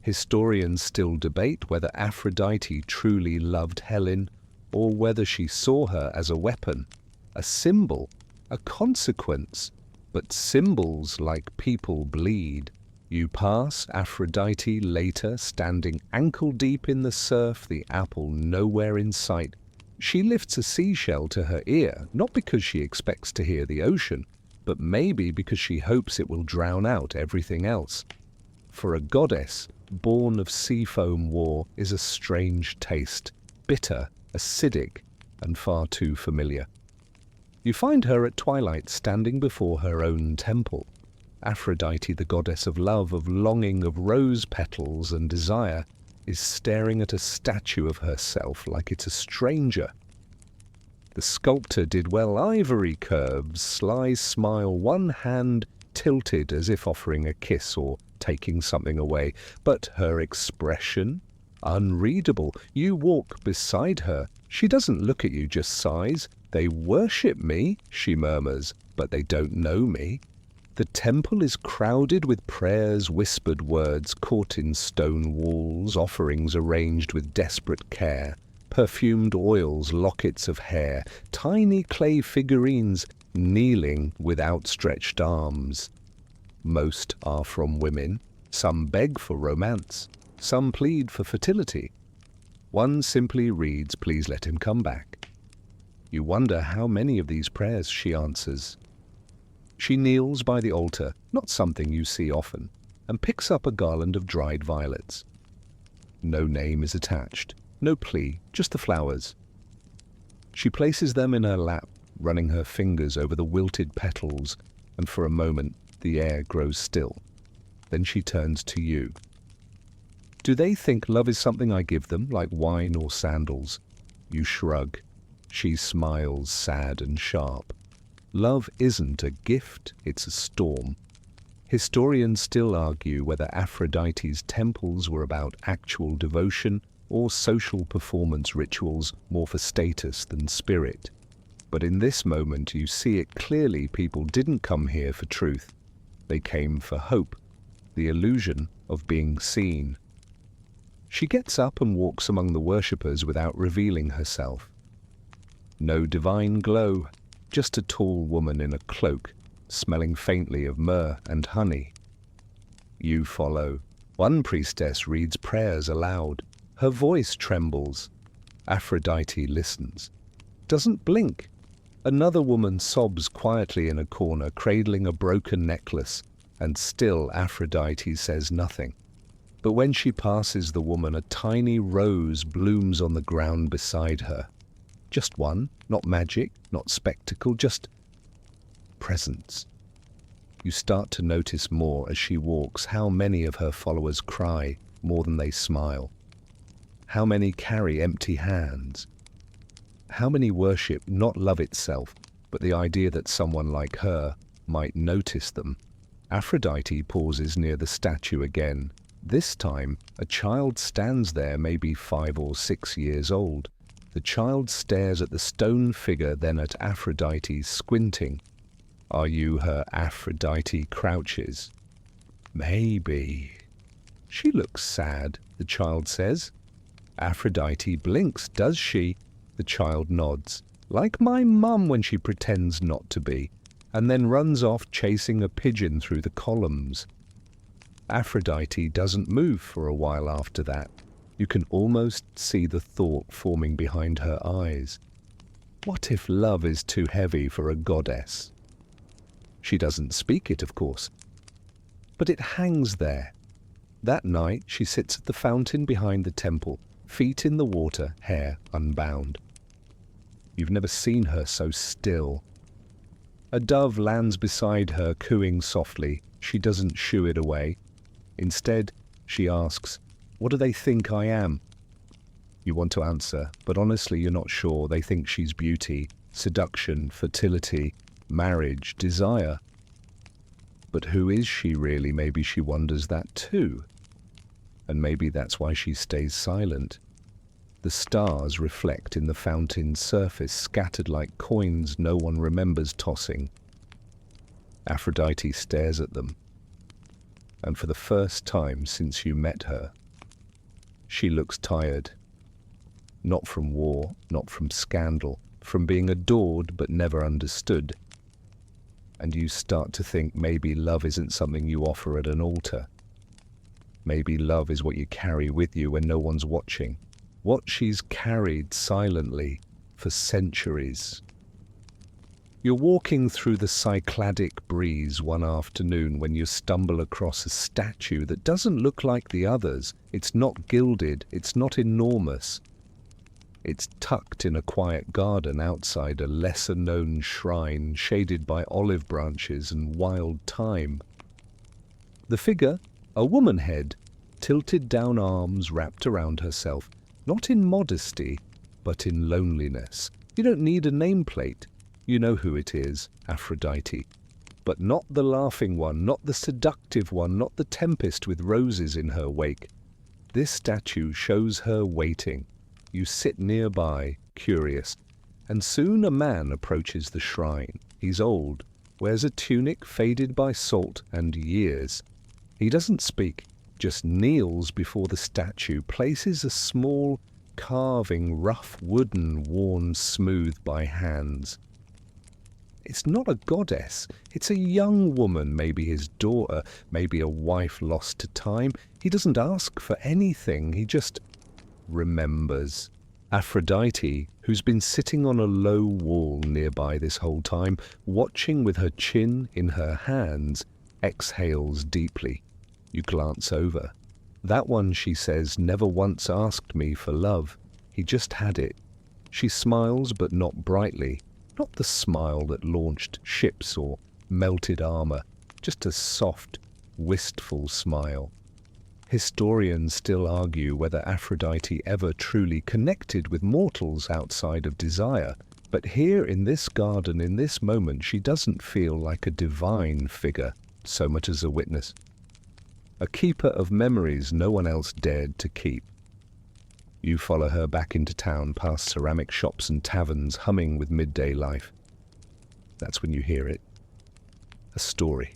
Historians still debate whether Aphrodite truly loved Helen, or whether she saw her as a weapon, a symbol, a consequence. But symbols, like people, bleed. You pass Aphrodite later, standing ankle-deep in the surf, the apple nowhere in sight. She lifts a seashell to her ear, not because she expects to hear the ocean, but maybe because she hopes it will drown out everything else. For a goddess, born of seafoam war, is a strange taste, bitter, acidic, and far too familiar. You find her at twilight standing before her own temple. Aphrodite, the goddess of love, of longing, of rose petals and desire, is staring at a statue of herself like it's a stranger. The sculptor did well. Ivory curves, sly smile, one hand tilted as if offering a kiss or taking something away. But her expression? Unreadable. You walk beside her. She doesn't look at you, just sighs. They worship me, she murmurs, but they don't know me. The temple is crowded with prayers, whispered words caught in stone walls, offerings arranged with desperate care, perfumed oils, lockets of hair, tiny clay figurines kneeling with outstretched arms. Most are from women. Some beg for romance. Some plead for fertility. One simply reads, "Please let him come back." You wonder how many of these prayers she answers. She kneels by the altar, not something you see often, and picks up a garland of dried violets. No name is attached, no plea, just the flowers. She places them in her lap, running her fingers over the wilted petals, and for a moment the air grows still. Then she turns to you. Do they think love is something I give them, like wine or sandals? You shrug. She smiles, sad and sharp. Love isn't a gift, it's a storm. Historians still argue whether Aphrodite's temples were about actual devotion or social performance rituals more for status than spirit. But in this moment you see it clearly. People didn't come here for truth. They came for hope, the illusion of being seen. She gets up and walks among the worshippers without revealing herself. No divine glow, just a tall woman in a cloak, smelling faintly of myrrh and honey. You follow. One priestess reads prayers aloud. Her voice trembles. Aphrodite listens. Doesn't blink. Another woman sobs quietly in a corner, cradling a broken necklace, and still Aphrodite says nothing. But when she passes the woman, a tiny rose blooms on the ground beside her. Just one, not magic, not spectacle, just presence. You start to notice more as she walks how many of her followers cry more than they smile. How many carry empty hands. How many worship not love itself, but the idea that someone like her might notice them. Aphrodite pauses near the statue again. This time, a child stands there, maybe 5 or 6 years old. The child stares at the stone figure, then at Aphrodite, squinting. Are you her Aphrodite? Crouches. Maybe. She looks sad, the child says. Aphrodite blinks. Does she? The child nods. Like my mum when she pretends not to be, and then runs off chasing a pigeon through the columns. Aphrodite doesn't move for a while after that. You can almost see the thought forming behind her eyes. What if love is too heavy for a goddess? She doesn't speak it, of course, but it hangs there. That night she sits at the fountain behind the temple, feet in the water, hair unbound. You've never seen her so still. A dove lands beside her, cooing softly. She doesn't shoo it away. Instead, she asks, "What do they think I am?" You want to answer, but honestly you're not sure. They think she's beauty, seduction, fertility, marriage, desire. But who is she really? Maybe she wonders that too. And maybe that's why she stays silent. The stars reflect in the fountain's surface, scattered like coins no one remembers tossing. Aphrodite stares at them. And for the first time since you met her, she looks tired. Not from war, not from scandal, from being adored but never understood. And you start to think maybe love isn't something you offer at an altar. Maybe love is what you carry with you when no one's watching. What she's carried silently for centuries. You're walking through the Cycladic breeze one afternoon when you stumble across a statue that doesn't look like the others. It's not gilded, it's not enormous. It's tucked in a quiet garden outside a lesser-known shrine shaded by olive branches and wild thyme. The figure, a woman head, tilted down arms wrapped around herself, not in modesty, but in loneliness. You don't need a nameplate. You know who it is, Aphrodite. But not the laughing one, not the seductive one, not the tempest with roses in her wake. This statue shows her waiting. You sit nearby, curious, and soon a man approaches the shrine. He's old, wears a tunic faded by salt and years. He doesn't speak, just kneels before the statue, places a small carving, rough wooden, worn smooth by hands. It's not a goddess, it's a young woman, maybe his daughter, maybe a wife lost to time. He doesn't ask for anything, he just remembers. Aphrodite, who's been sitting on a low wall nearby this whole time, watching with her chin in her hands, exhales deeply. You glance over. That one, she says, never once asked me for love. He just had it. She smiles, but not brightly. Not the smile that launched ships or melted armor. Just a soft, wistful smile. Historians still argue whether Aphrodite ever truly connected with mortals outside of desire. But here in this garden, in this moment, she doesn't feel like a divine figure, so much as a witness. A keeper of memories no one else dared to keep. You follow her back into town, past ceramic shops and taverns humming with midday life. That's when you hear it. A story,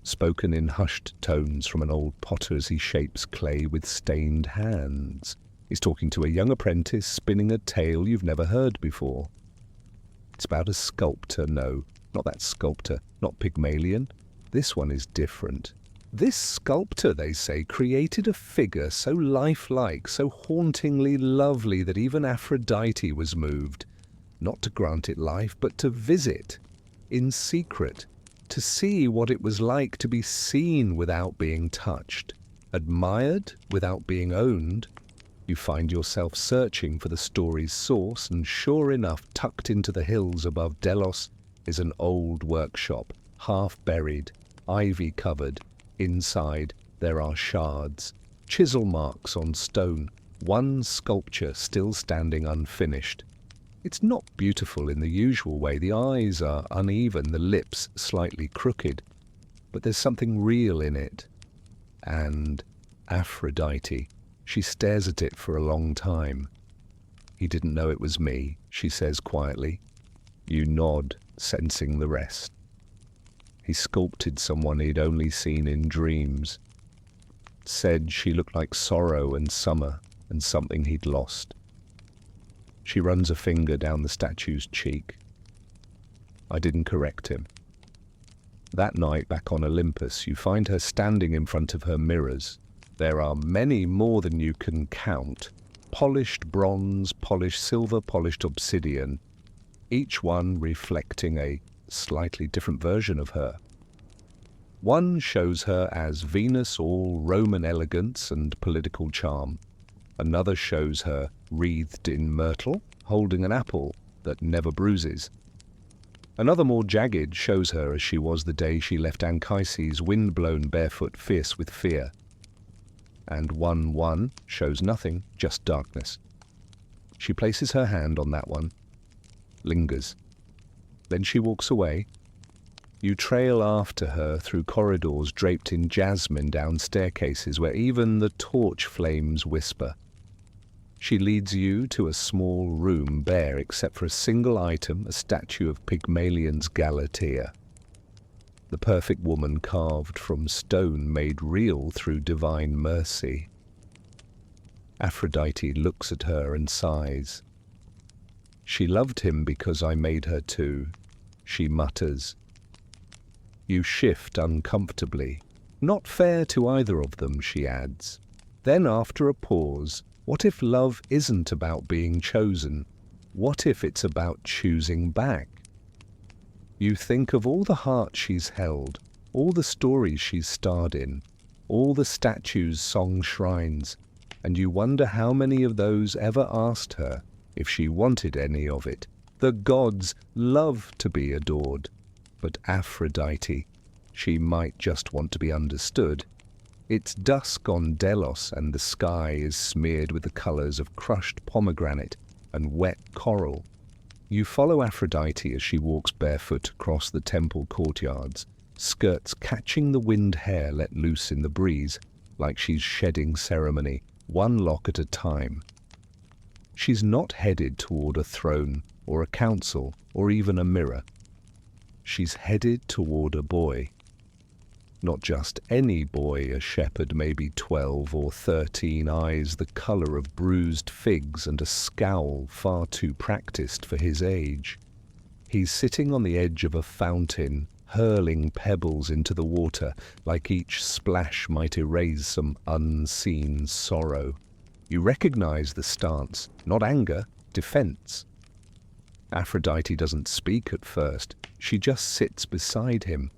spoken in hushed tones from an old potter as he shapes clay with stained hands. He's talking to a young apprentice, spinning a tale you've never heard before. It's about a sculptor, no, not that sculptor, not Pygmalion. This one is different. This sculptor, they say, created a figure so lifelike, so hauntingly lovely that even Aphrodite was moved, not to grant it life, but to visit, in secret, to see what it was like to be seen without being touched, admired without being owned. You find yourself searching for the story's source, and sure enough, tucked into the hills above Delos is an old workshop, half buried, ivy-covered. Inside, there are shards, chisel marks on stone, one sculpture still standing unfinished. It's not beautiful in the usual way. The eyes are uneven, the lips slightly crooked. But there's something real in it. And Aphrodite, she stares at it for a long time. He didn't know it was me, she says quietly. You nod, sensing the rest. He sculpted someone he'd only seen in dreams. Said she looked like sorrow and summer and something he'd lost. She runs a finger down the statue's cheek. I didn't correct him. That night back on Olympus, you find her standing in front of her mirrors. There are many more than you can count. Polished bronze, polished silver, polished obsidian. Each one reflecting a slightly different version of her. One shows her as Venus, all Roman elegance and political charm. Another shows her wreathed in myrtle, holding an apple that never bruises. Another, more jagged, shows her as she was the day she left Anchises, wind-blown, barefoot, fierce with fear. And one shows nothing, just darkness. She places her hand on that one, lingers. Then she walks away. You trail after her through corridors draped in jasmine, down staircases where even the torch flames whisper. She leads you to a small room bare except for a single item, a statue of Pygmalion's Galatea. The perfect woman carved from stone, made real through divine mercy. Aphrodite looks at her and sighs. She loved him because I made her too, she mutters. You shift uncomfortably. Not fair to either of them, she adds. Then after a pause, what if love isn't about being chosen? What if it's about choosing back? You think of all the hearts she's held, all the stories she's starred in, all the statues, song shrines, and you wonder how many of those ever asked her if she wanted any of it. The gods love to be adored, but Aphrodite, She might just want to be understood. It's dusk on Delos and the sky is smeared with the colors of crushed pomegranate and wet coral. You follow Aphrodite as she walks barefoot across the temple courtyards, skirts catching the wind hair let loose in the breeze, like she's shedding ceremony, one lock at a time. She's not headed toward a throne or a council or even a mirror. She's headed toward a boy. Not just any boy, a shepherd, maybe 12 or 13, eyes the color of bruised figs and a scowl far too practiced for his age. He's sitting on the edge of a fountain, hurling pebbles into the water, like each splash might erase some unseen sorrow. You recognize the stance, not anger, defense. Aphrodite doesn't speak at first. She just sits beside him.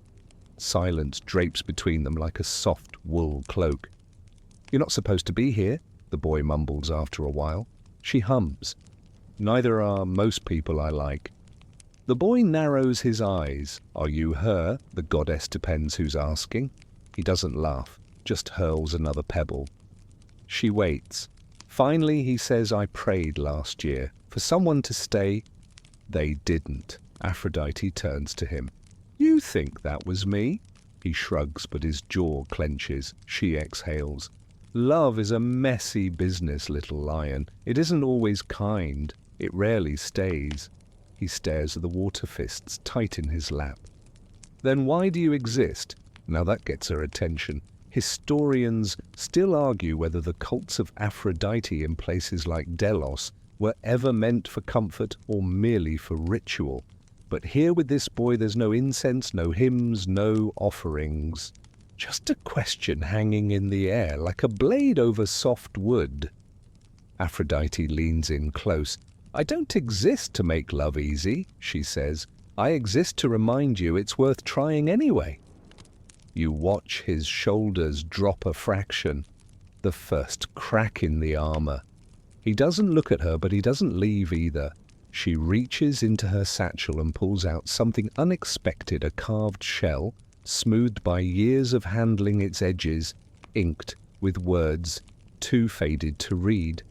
Silence drapes between them like a soft wool cloak. "You're not supposed to be here," the boy mumbles after a while. She hums. "Neither are most people I like." The boy narrows his eyes. "Are you her?" The goddess depends who's asking. He doesn't laugh, just hurls another pebble. She waits. Finally he says, "I prayed last year for someone to stay." They didn't. Aphrodite turns to him. "You think that was me?" He shrugs, but his jaw clenches. She exhales. "Love is a messy business, little lion. It isn't always kind. It rarely stays." He stares at the water fists tight in his lap. "Then why do you exist?" Now that gets her attention. Historians still argue whether the cults of Aphrodite in places like Delos were ever meant for comfort or merely for ritual. But here with this boy there's no incense, no hymns, no offerings. Just a question hanging in the air, like a blade over soft wood. Aphrodite leans in close. "I don't exist to make love easy," she says. "I exist to remind you it's worth trying anyway." You watch his shoulders drop a fraction, the first crack in the armor. He doesn't look at her, but he doesn't leave either. She reaches into her satchel and pulls out something unexpected, a carved shell, smoothed by years of handling its edges, inked with words too faded to read.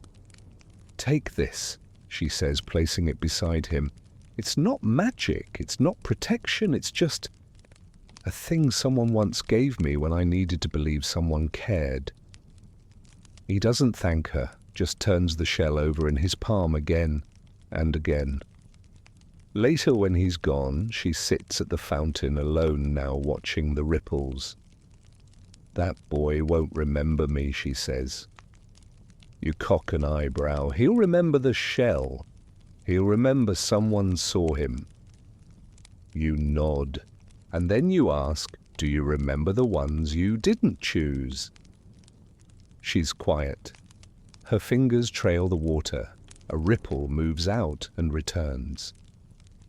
"Take this," she says, placing it beside him. "It's not magic, it's not protection, it's just a thing someone once gave me when I needed to believe someone cared." He doesn't thank her, just turns the shell over in his palm again and again. Later, when he's gone, she sits at the fountain alone now, watching the ripples. "That boy won't remember me," she says. You cock an eyebrow. "He'll remember the shell. He'll remember someone saw him." You nod. And then you ask, "Do you remember the ones you didn't choose?" She's quiet. Her fingers trail the water. A ripple moves out and returns.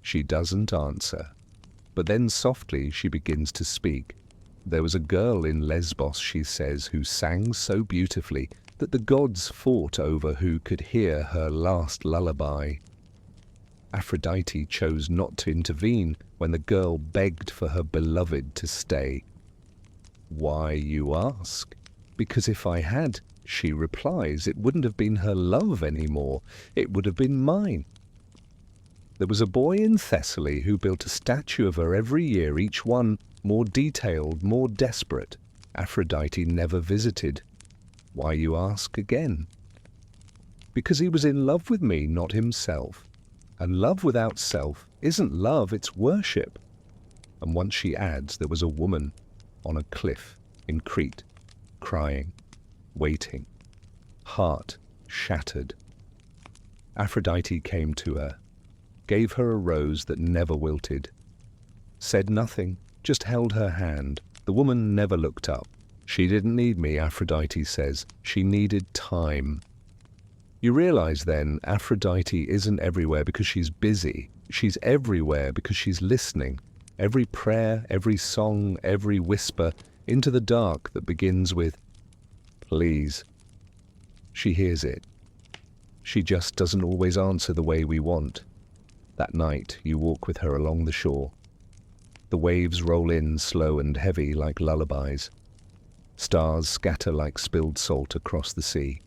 She doesn't answer. But then softly she begins to speak. There was a girl in Lesbos, she says, who sang so beautifully that the gods fought over who could hear her last lullaby. Aphrodite chose not to intervene when the girl begged for her beloved to stay. "Why, you ask?" "Because if I had," she replies, "it wouldn't have been her love anymore. It would have been mine." There was a boy in Thessaly who built a statue of her every year, each one more detailed, more desperate. Aphrodite never visited. Why, you ask again? Because he was in love with me, not himself. And love without self isn't love, it's worship. And once she adds, there was a woman on a cliff in Crete, crying, waiting, heart shattered. Aphrodite came to her, gave her a rose that never wilted, said nothing, just held her hand. The woman never looked up. She didn't need me, Aphrodite says. She needed time. You realize then, Aphrodite isn't everywhere because she's busy. She's everywhere because she's listening. Every prayer, every song, every whisper into the dark that begins with, "Please." She hears it. She just doesn't always answer the way we want. That night, you walk with her along the shore. The waves roll in slow and heavy like lullabies. Stars scatter like spilled salt across the sea.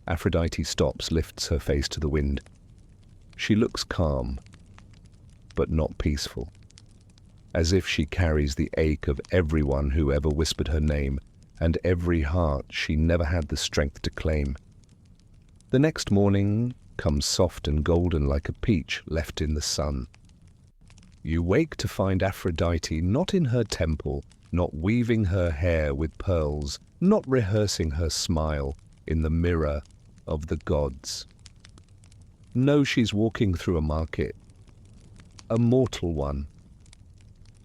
Aphrodite stops, lifts her face to the wind. She looks calm, but not peaceful, as if she carries the ache of everyone who ever whispered her name and every heart she never had the strength to claim. The next morning comes soft and golden like a peach left in the sun. You wake to find Aphrodite not in her temple, not weaving her hair with pearls, not rehearsing her smile in the mirror of the gods. No, she's walking through a market, a mortal one.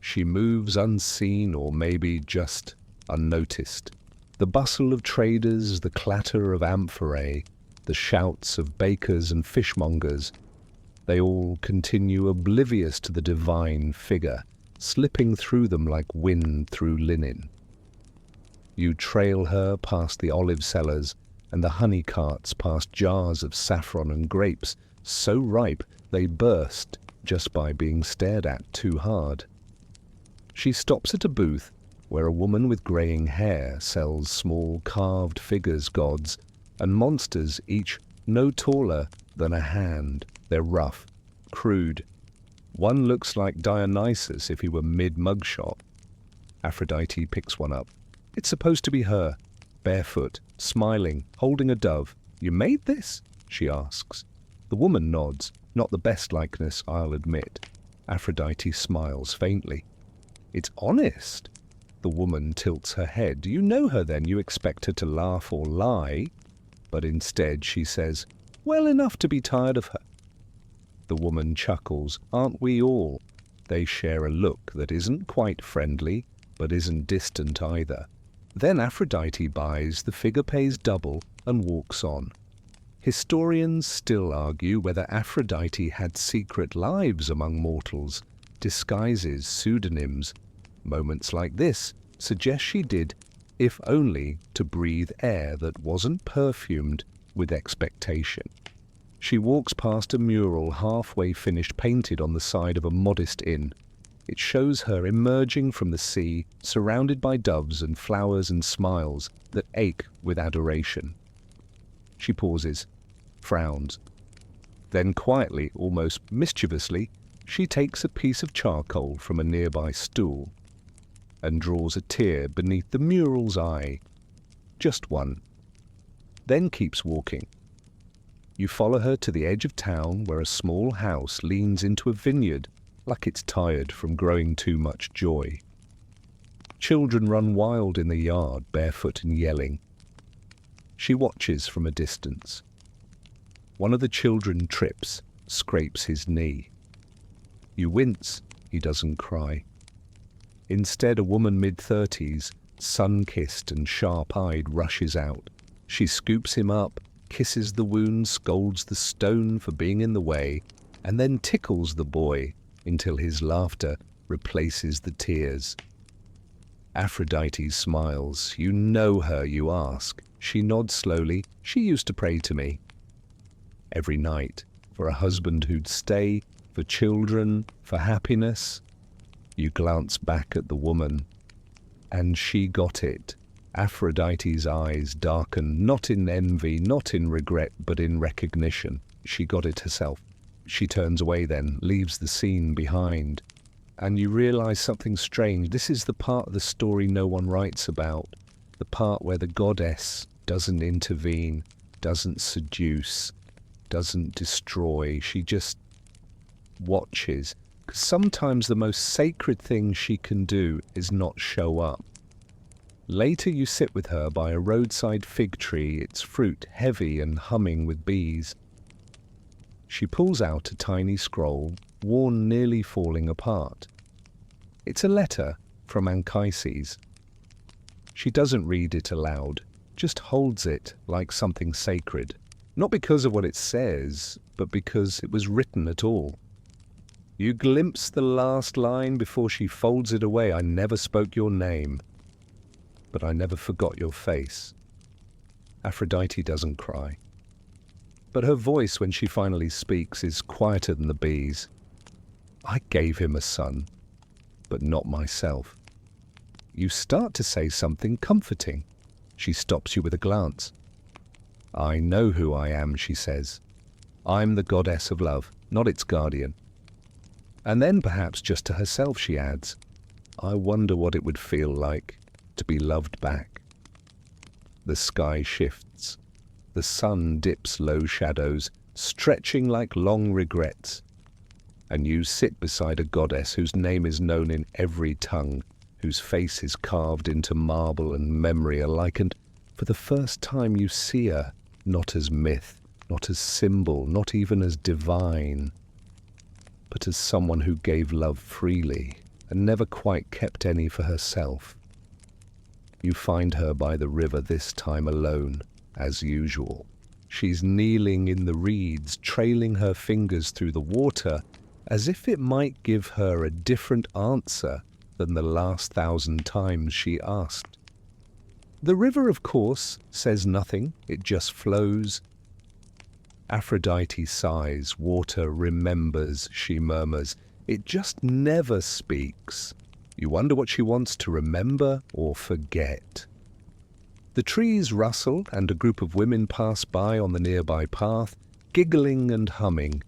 She moves unseen or maybe just unnoticed. The bustle of traders, the clatter of amphorae, the shouts of bakers and fishmongers, they all continue oblivious to the divine figure, slipping through them like wind through linen. You trail her past the olive sellers and the honey carts, past jars of saffron and grapes, so ripe they burst just by being stared at too hard. She stops at a booth where a woman with greying hair sells small carved figures, gods, and monsters, each no taller than a hand. They're rough, crude. One looks like Dionysus if he were mid-mugshot. Aphrodite picks one up. It's supposed to be her, barefoot, smiling, holding a dove. "You made this?" she asks. The woman nods. Not the best likeness, I'll admit. Aphrodite smiles faintly. "It's honest." The woman tilts her head. "Do you know her then? You expect her to laugh or lie?" But instead she says, "Well enough to be tired of her." The woman chuckles. "Aren't we all?" They share a look that isn't quite friendly, but isn't distant either. Then Aphrodite buys, the figure pays double, and walks on. Historians still argue whether Aphrodite had secret lives among mortals, disguises, pseudonyms. Moments like this suggest she did, if only to breathe air that wasn't perfumed with expectation. She walks past a mural halfway finished, painted on the side of a modest inn. It shows her emerging from the sea, surrounded by doves and flowers and smiles that ache with adoration. She pauses, frowns. Then quietly, almost mischievously, she takes a piece of charcoal from a nearby stool and draws a tear beneath the mural's eye. Just one. Then keeps walking. You follow her to the edge of town where a small house leans into a vineyard like it's tired from growing too much joy. Children run wild in the yard, barefoot and yelling. She watches from a distance. One of the children trips, scrapes his knee. You wince, he doesn't cry. Instead, a woman mid-30s, sun-kissed and sharp-eyed, rushes out. She scoops him up, kisses the wound, scolds the stone for being in the way, and then tickles the boy until his laughter replaces the tears. Aphrodite smiles. "You know her?" you ask. She nods slowly. "She used to pray to me every night, for a husband who'd stay, for children, for happiness." You glance back at the woman, and she got it. Aphrodite's eyes darken, not in envy, not in regret, but in recognition. She got it herself. She turns away then, leaves the scene behind. And you realize something strange. This is the part of the story no one writes about. The part where the goddess doesn't intervene, doesn't seduce, doesn't destroy. She just watches. 'Cause sometimes the most sacred thing she can do is not show up. Later you sit with her by a roadside fig tree, its fruit heavy and humming with bees. She pulls out a tiny scroll, worn, nearly falling apart. It's a letter from Anchises. She doesn't read it aloud, just holds it like something sacred. Not because of what it says, but because it was written at all. You glimpse the last line before she folds it away. "I never spoke your name, but I never forgot your face." Aphrodite doesn't cry, but her voice when she finally speaks is quieter than the bees. "I gave him a son. but not myself. You start to say something comforting. She stops you with a glance. I know who I am, she says. I'm the goddess of love, not its guardian. And then perhaps just to herself she adds, I wonder what it would feel like to be loved back. The sky shifts. The sun dips low shadows, stretching like long regrets. And you sit beside a goddess whose name is known in every tongue, whose face is carved into marble and memory alike, and for the first time you see her, not as myth, not as symbol, not even as divine, but as someone who gave love freely and never quite kept any for herself. You find her by the river, this time alone, as usual. She's kneeling in the reeds, trailing her fingers through the water, as if it might give her a different answer than the last 1,000 times she asked. The river, of course, says nothing, it just flows. Aphrodite sighs, water remembers, she murmurs. It just never speaks. You wonder what she wants to remember or forget. The trees rustle and a group of women pass by on the nearby path, giggling and humming.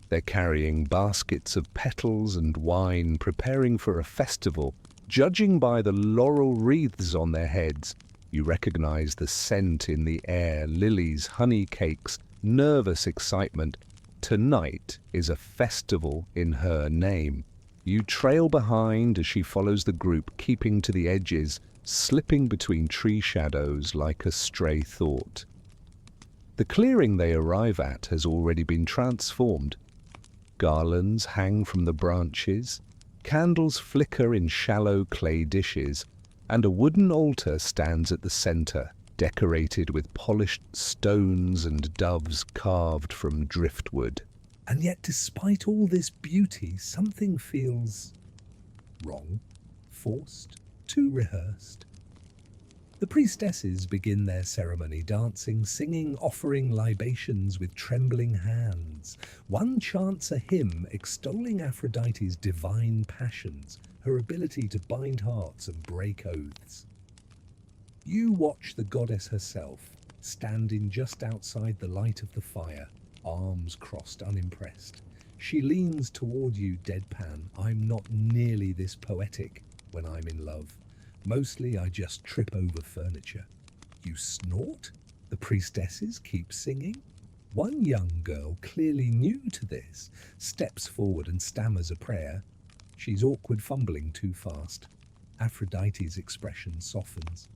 They're carrying baskets of petals and wine, preparing for a festival. Judging by the laurel wreaths on their heads, you recognize the scent in the air, lilies, honey cakes, nervous excitement. Tonight is a festival in her name. You trail behind as she follows the group, keeping to the edges, slipping between tree shadows like a stray thought. The clearing they arrive at has already been transformed. Garlands hang from the branches, candles flicker in shallow clay dishes, and a wooden altar stands at the center, decorated with polished stones and doves carved from driftwood. And yet, despite all this beauty, something feels wrong, forced, too rehearsed. The priestesses begin their ceremony, dancing, singing, offering libations with trembling hands. One chants a hymn extolling Aphrodite's divine passions, her ability to bind hearts and break oaths. You watch the goddess herself, standing just outside the light of the fire, arms crossed, unimpressed. She leans toward you, deadpan. I'm not nearly this poetic when I'm in love. Mostly I just trip over furniture. You snort? The priestesses keep singing. One young girl, clearly new to this, steps forward and stammers a prayer. She's awkward, fumbling too fast. Aphrodite's expression softens.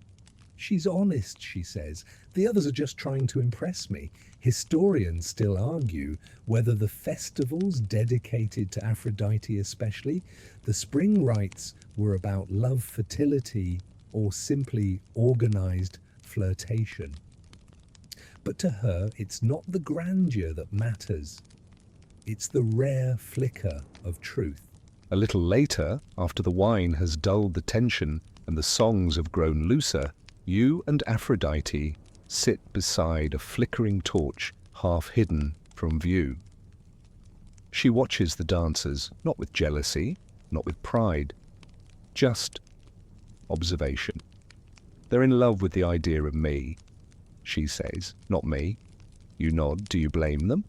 She's honest, she says. The others are just trying to impress me. Historians still argue whether the festivals dedicated to Aphrodite especially, the spring rites, were about love, fertility, or simply organized flirtation. But to her, it's not the grandeur that matters. It's the rare flicker of truth. A little later, after the wine has dulled the tension and the songs have grown looser, you and Aphrodite sit beside a flickering torch, half hidden from view. She watches the dancers, not with jealousy, not with pride, just observation. They're in love with the idea of me, she says, not me. You nod. Do you blame them?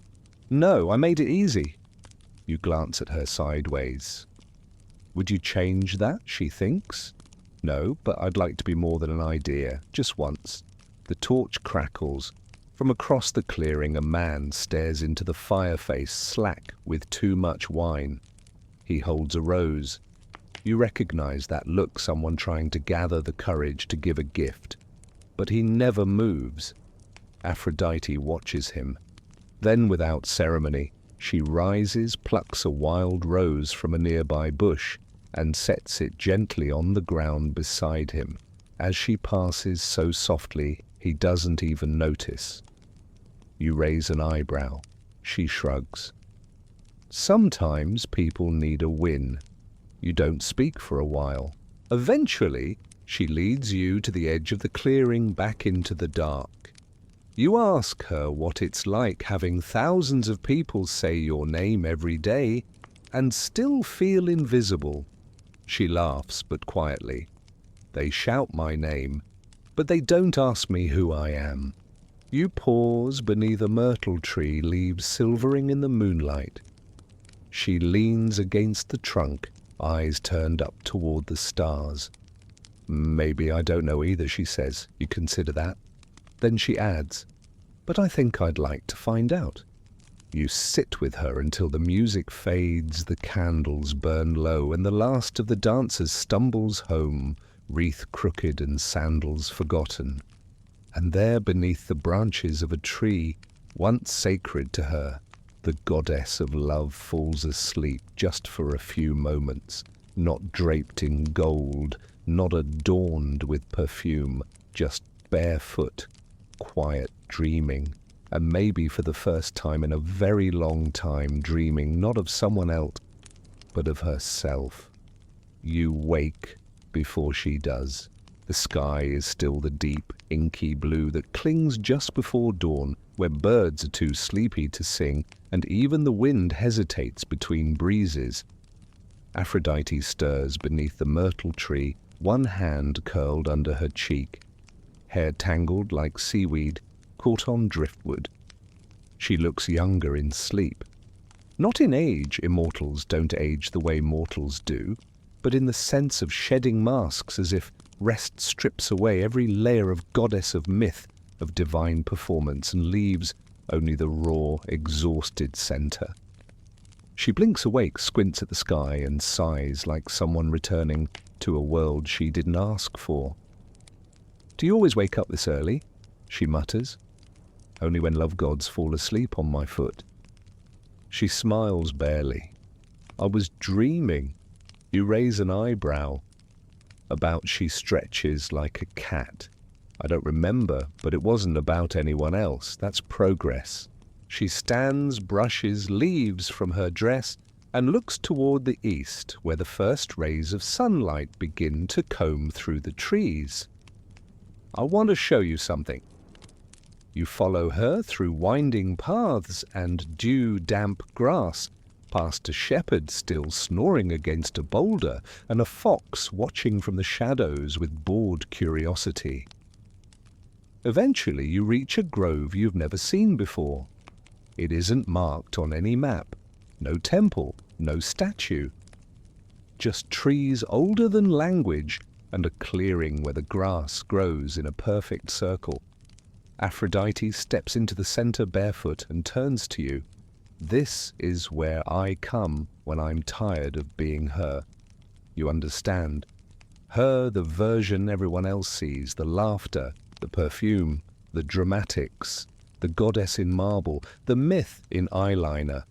No, I made it easy. You glance at her sideways. Would you change that, she thinks? No, but I'd like to be more than an idea, just once. The torch crackles. From across the clearing, a man stares into the fire face, slack with too much wine. He holds a rose. You recognize that look, someone trying to gather the courage to give a gift. But he never moves. Aphrodite watches him. Then, without ceremony, she rises, plucks a wild rose from a nearby bush, and sets it gently on the ground beside him. As she passes so softly, he doesn't even notice. You raise an eyebrow. She shrugs. Sometimes people need a win. You don't speak for a while. Eventually, she leads you to the edge of the clearing, back into the dark. You ask her what it's like having thousands of people say your name every day and still feel invisible. She laughs, but quietly. They shout my name, but they don't ask me who I am. You pause beneath a myrtle tree, leaves silvering in the moonlight. She leans against the trunk, eyes turned up toward the stars. Maybe I don't know either, she says. You consider that? Then she adds, but I think I'd like to find out. You sit with her until the music fades, the candles burn low, and the last of the dancers stumbles home, wreath crooked and sandals forgotten. And there beneath the branches of a tree, once sacred to her, the goddess of love falls asleep just for a few moments, not draped in gold, not adorned with perfume, just barefoot, quiet, dreaming, and maybe for the first time in a very long time dreaming not of someone else, but of herself. You wake before she does. The sky is still the deep, inky blue that clings just before dawn, where birds are too sleepy to sing, and even the wind hesitates between breezes. Aphrodite stirs beneath the myrtle tree, one hand curled under her cheek, hair tangled like seaweed, caught on driftwood. She looks younger in sleep. Not in age, immortals don't age the way mortals do, but in the sense of shedding masks, as if rest strips away every layer of goddess of myth, of divine performance, and leaves only the raw, exhausted center. She blinks awake, squints at the sky, and sighs like someone returning to a world she didn't ask for. Do you always wake up this early? She mutters. Only when love gods fall asleep on my foot. She smiles barely. I was dreaming. You raise an eyebrow. About she stretches like a cat. I don't remember, but it wasn't about anyone else. That's progress. She stands, brushes leaves from her dress, and looks toward the east, where the first rays of sunlight begin to comb through the trees. I want to show you something. You follow her through winding paths and dew-damp grass, past a shepherd still snoring against a boulder, and a fox watching from the shadows with bored curiosity. Eventually you reach a grove you've never seen before. It isn't marked on any map. No temple, no statue. Just trees older than language and a clearing where the grass grows in a perfect circle. Aphrodite steps into the center barefoot and turns to you. This is where I come when I'm tired of being her. You understand. Her, the version everyone else sees, the laughter, the perfume, the dramatics, the goddess in marble, the myth in eyeliner.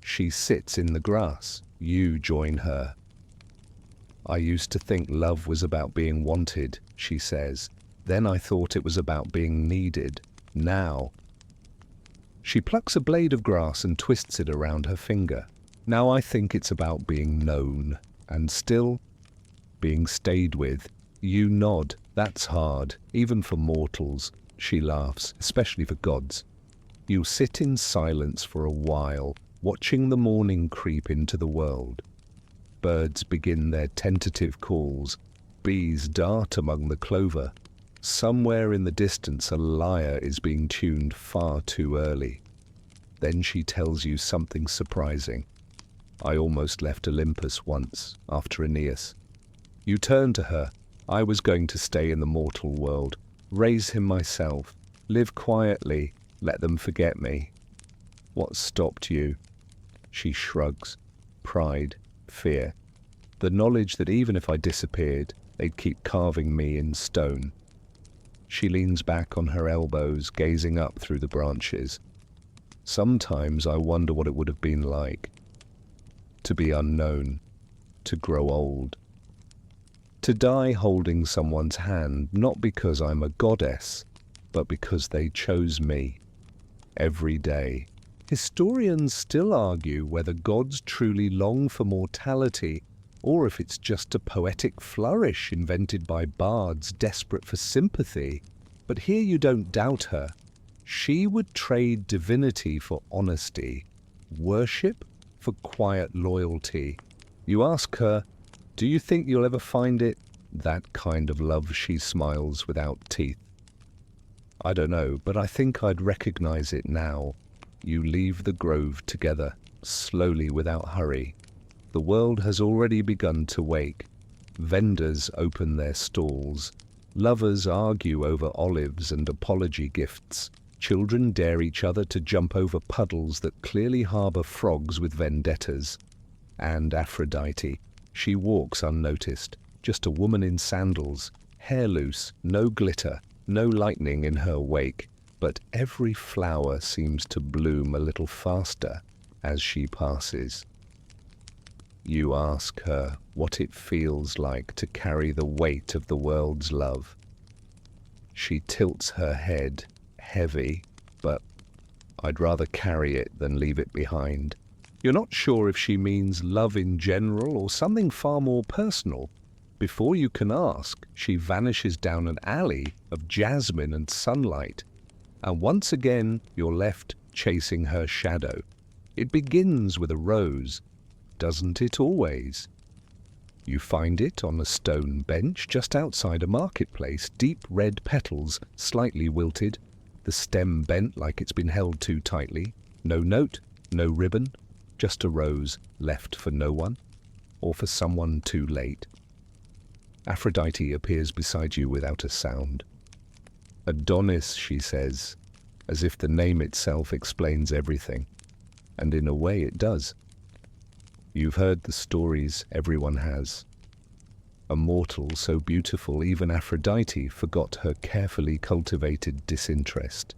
She sits in the grass. You join her. I used to think love was about being wanted, she says. Then I thought it was about being needed. Now. She plucks a blade of grass and twists it around her finger. Now I think it's about being known. And still, being stayed with. You nod. That's hard, even for mortals. She laughs, especially for gods. You sit in silence for a while, watching the morning creep into the world. Birds begin their tentative calls. Bees dart among the clover. Somewhere in the distance a lyre is being tuned far too early. Then she tells you something surprising. I almost left Olympus once, after Aeneas. You turn to her. I was going to stay in the mortal world, raise him myself, live quietly, let them forget me. What stopped you? She shrugs. Pride, fear. The knowledge that even if I disappeared, they'd keep carving me in stone. She leans back on her elbows, gazing up through the branches. Sometimes I wonder what it would have been like. To be unknown. To grow old. To die holding someone's hand, not because I'm a goddess, but because they chose me. Every day. Historians still argue whether gods truly long for mortality, or if it's just a poetic flourish invented by bards desperate for sympathy. But here you don't doubt her. She would trade divinity for honesty, worship for quiet loyalty. You ask her, Do you think you'll ever find it? That kind of love, she smiles without teeth. I don't know, but I think I'd recognize it now. You leave the grove together, slowly without hurry. The world has already begun to wake. Vendors open their stalls. Lovers argue over olives and apology gifts. Children dare each other to jump over puddles that clearly harbor frogs with vendettas. And Aphrodite, she walks unnoticed, just a woman in sandals, hair loose, no glitter, no lightning in her wake, but every flower seems to bloom a little faster as she passes. You ask her what it feels like to carry the weight of the world's love. She tilts her head, heavy, but I'd rather carry it than leave it behind. You're not sure if she means love in general or something far more personal. Before you can ask, she vanishes down an alley of jasmine and sunlight, and once again you're left chasing her shadow. It begins with a rose, doesn't it always? You find it on a stone bench just outside a marketplace, deep red petals, slightly wilted, the stem bent like it's been held too tightly. No note, no ribbon, just a rose left for no one, or for someone too late. Aphrodite appears beside you without a sound. Adonis, she says, as if the name itself explains everything, and in a way it does. You've heard the stories everyone has. A mortal so beautiful even Aphrodite forgot her carefully cultivated disinterest.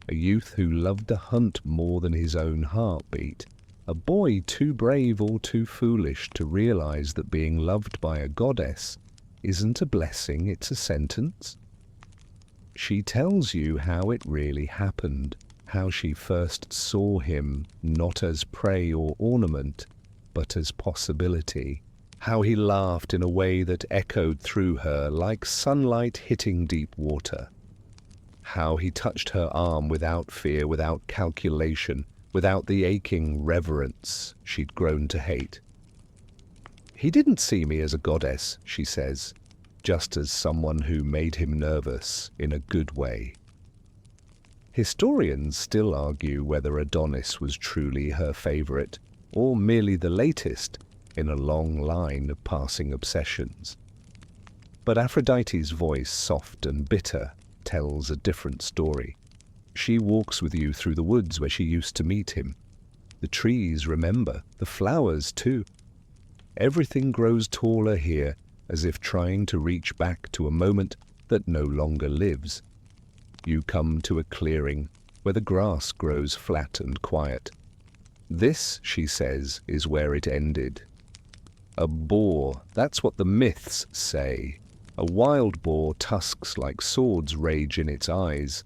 A youth who loved the hunt more than his own heartbeat. A boy too brave or too foolish to realize that being loved by a goddess isn't a blessing, it's a sentence. She tells you how it really happened, how she first saw him not as prey or ornament, but as possibility, how he laughed in a way that echoed through her like sunlight hitting deep water, how he touched her arm without fear, without calculation, without the aching reverence she'd grown to hate. He didn't see me as a goddess, she says, just as someone who made him nervous in a good way. Historians still argue whether Adonis was truly her favorite, or merely the latest in a long line of passing obsessions. But Aphrodite's voice, soft and bitter, tells a different story. She walks with you through the woods where she used to meet him. The trees remember, the flowers too. Everything grows taller here, as if trying to reach back to a moment that no longer lives. You come to a clearing where the grass grows flat and quiet. This, she says, is where it ended. A boar, that's what the myths say. A wild boar, tusks like swords rage in its eyes.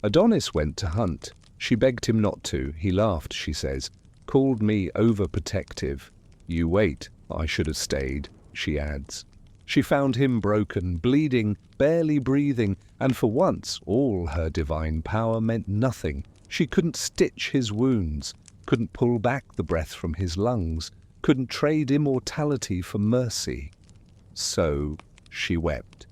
Adonis went to hunt. She begged him not to. He laughed, she says, called me overprotective. You wait, I should have stayed, she adds. She found him broken, bleeding, barely breathing, and for once all her divine power meant nothing. She couldn't stitch his wounds, couldn't pull back the breath from his lungs, couldn't trade immortality for mercy. So she wept.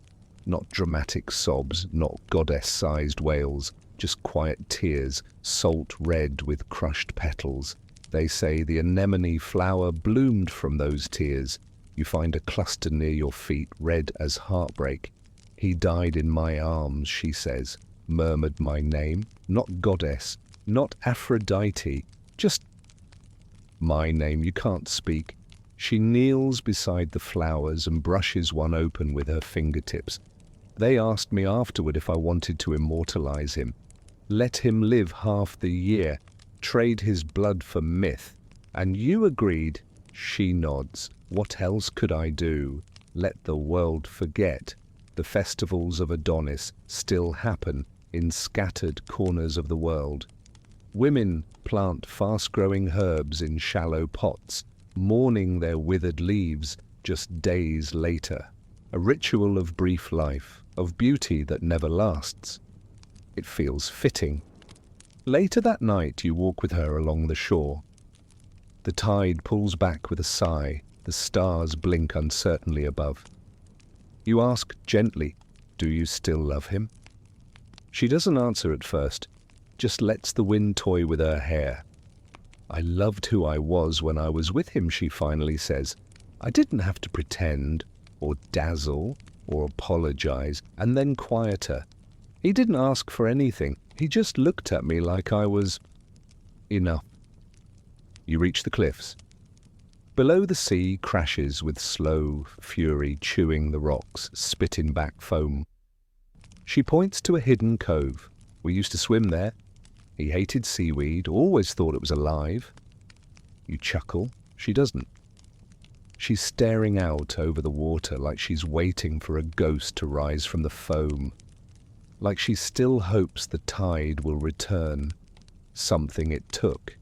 Not dramatic sobs, not goddess-sized wails, just quiet tears, salt red with crushed petals. They say the anemone flower bloomed from those tears. You find a cluster near your feet, red as heartbreak. He died in my arms, she says, murmured my name, not goddess, not Aphrodite, just my name. You can't speak. She kneels beside the flowers and brushes one open with her fingertips. They asked me afterward if I wanted to immortalize him. Let him live half the year, trade his blood for myth. And you agreed? She nods. What else could I do? Let the world forget. The festivals of Adonis still happen in scattered corners of the world. Women plant fast-growing herbs in shallow pots, mourning their withered leaves just days later. A ritual of brief life, of beauty that never lasts. It feels fitting. Later that night you walk with her along the shore. The tide pulls back with a sigh. The stars blink uncertainly above. You ask gently, "Do you still love him?" She doesn't answer at first, just lets the wind toy with her hair. "I loved who I was when I was with him," she finally says. "I didn't have to pretend, or dazzle, or apologize," and then quieter. "He didn't ask for anything. He just looked at me like I was enough." You reach the cliffs. Below, the sea crashes with slow fury, chewing the rocks, spitting back foam. She points to a hidden cove. "We used to swim there. He hated seaweed, always thought it was alive." You chuckle. She doesn't. She's staring out over the water like she's waiting for a ghost to rise from the foam, like she still hopes the tide will return, something it took.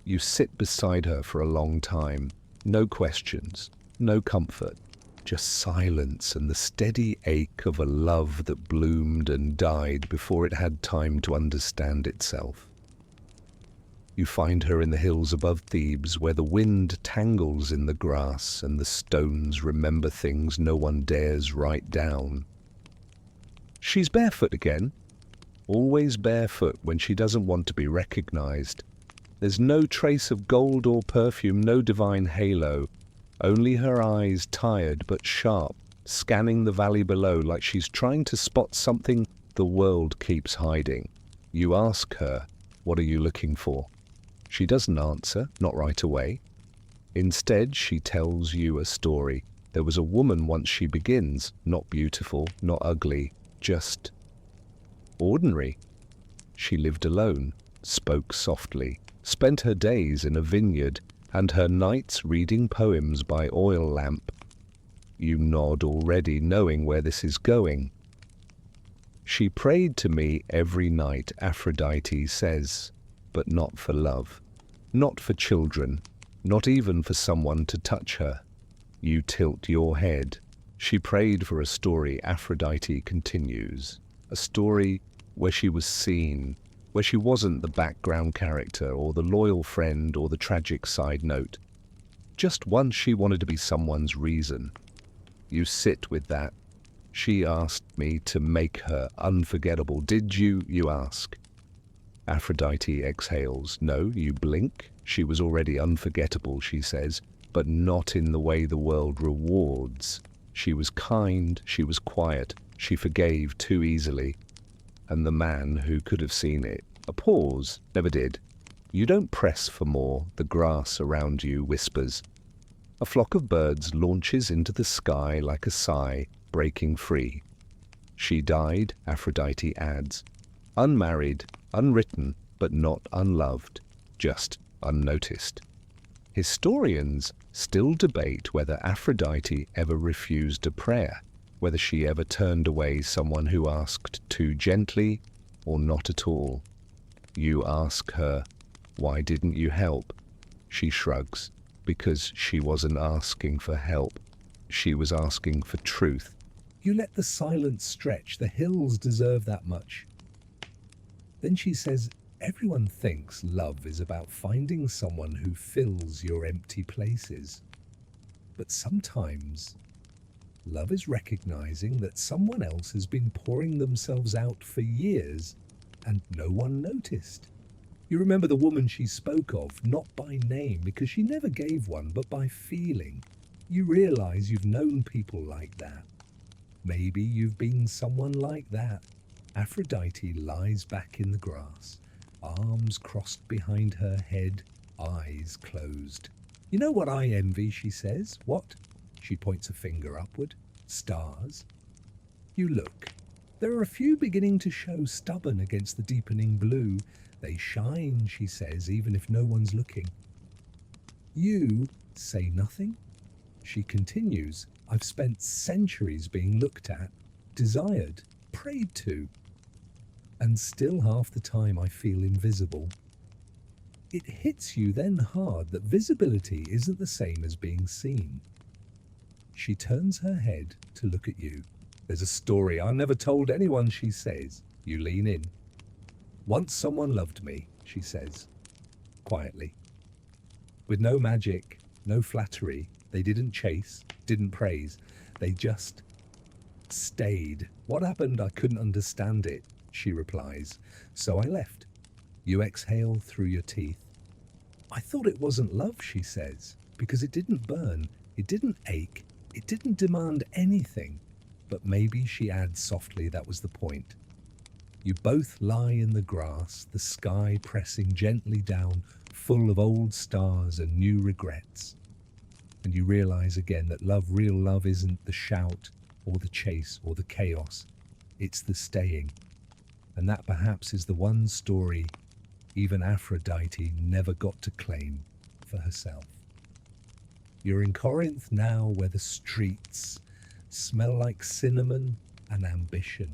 You sit beside her for a long time. No questions, no comfort, just silence and the steady ache of a love that bloomed and died before it had time to understand itself. You find her in the hills above Thebes, where the wind tangles in the grass and the stones remember things no one dares write down. She's barefoot again, always barefoot when she doesn't want to be recognized. There's no trace of gold or perfume, no divine halo, only her eyes, tired but sharp, scanning the valley below like she's trying to spot something the world keeps hiding. You ask her, "What are you looking for?" She doesn't answer, not right away. Instead, she tells you a story. There was a woman once, she begins, not beautiful, not ugly, just ordinary. She lived alone, spoke softly, spent her days in a vineyard, and her nights reading poems by oil lamp. You nod already, knowing where this is going. "She prayed to me every night," Aphrodite says, "but not for love, not for children, not even for someone to touch her." You tilt your head. "She prayed for a story," Aphrodite continues, "a story where she was seen, where she wasn't the background character or the loyal friend or the tragic side note. Just once she wanted to be someone's reason." You sit with that. "She asked me to make her unforgettable. Did you?" you ask. Aphrodite exhales. "No," you blink. "She was already unforgettable," she says, "but not in the way the world rewards. She was kind, she was quiet, she forgave too easily." And the man who could have seen it, a pause, never did. You don't press for more, the grass around you whispers. A flock of birds launches into the sky like a sigh, breaking free. "She died," Aphrodite adds, "unmarried, unwritten, but not unloved, just unnoticed." Historians still debate whether Aphrodite ever refused a prayer, whether she ever turned away someone who asked too gently or not at all. You ask her, "Why didn't you help?" She shrugs, because she wasn't asking for help. She was asking for truth. You let the silence stretch. The hills deserve that much. Then she says, "Everyone thinks love is about finding someone who fills your empty places. But sometimes love is recognizing that someone else has been pouring themselves out for years and no one noticed." You remember the woman she spoke of, not by name, because she never gave one, but by feeling. You realize you've known people like that. Maybe you've been someone like that. Aphrodite lies back in the grass, arms crossed behind her head, eyes closed. "You know what I envy," she says. "What?" She points a finger upward. "Stars." You look. There are a few beginning to show, stubborn against the deepening blue. They shine, she says, even if no one's looking. You say nothing. She continues, "I've spent centuries being looked at, desired, prayed to, and still half the time I feel invisible." It hits you then hard that visibility isn't the same as being seen. She turns her head to look at you. "There's a story I never told anyone," she says. You lean in. "Once someone loved me," she says, quietly. "With no magic, No flattery. They didn't chase, didn't praise. They just stayed. What happened? I couldn't understand it, she replies. So I left. You exhale through your teeth. I thought it wasn't love, she says, because it didn't burn, it didn't ache, it didn't demand anything. But maybe, she adds softly, that was the point. You both lie in the grass, the sky pressing gently down, full of old stars and new regrets. And you realize again that love, real love, isn't the shout or the chase or the chaos. It's the staying. And that perhaps is the one story even Aphrodite never got to claim for herself. You're in Corinth now, where the streets smell like cinnamon and ambition.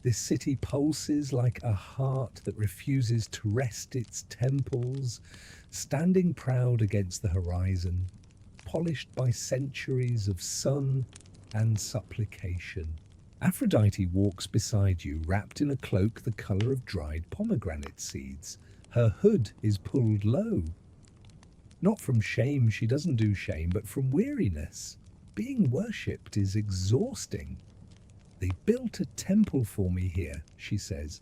This city pulses like a heart that refuses to rest its temples, standing proud against the horizon, polished by centuries of sun and supplication. Aphrodite walks beside you, wrapped in a cloak the color of dried pomegranate seeds. Her hood is pulled low. Not from shame, she doesn't do shame, but from weariness. Being worshipped is exhausting. They built a temple for me here, she says.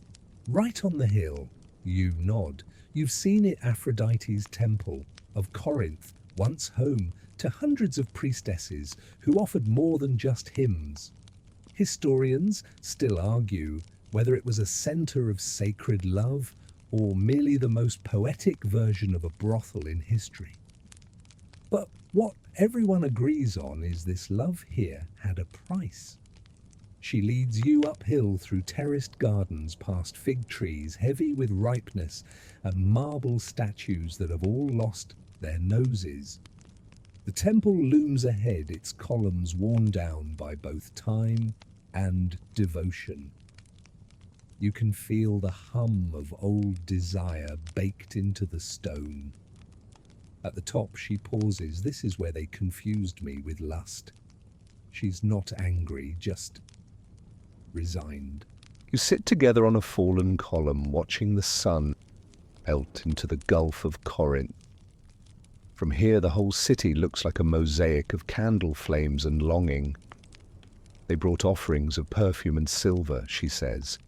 Right on the hill. You nod. You've seen it, Aphrodite's temple of Corinth, once home to hundreds of priestesses who offered more than just hymns. Historians still argue whether it was a center of sacred love or merely the most poetic version of a brothel in history. But what everyone agrees on is this love here had a price. She leads you uphill through terraced gardens, past fig trees heavy with ripeness and marble statues that have all lost their noses. The temple looms ahead, its columns worn down by both time and devotion. You can feel the hum of old desire baked into the stone. At the top, she pauses. This is where they confused me with lust. She's not angry, just resigned. You sit together on a fallen column, watching the sun melt into the Gulf of Corinth. From here, the whole city looks like a mosaic of candle flames and longing. They brought offerings of perfume and silver, she says,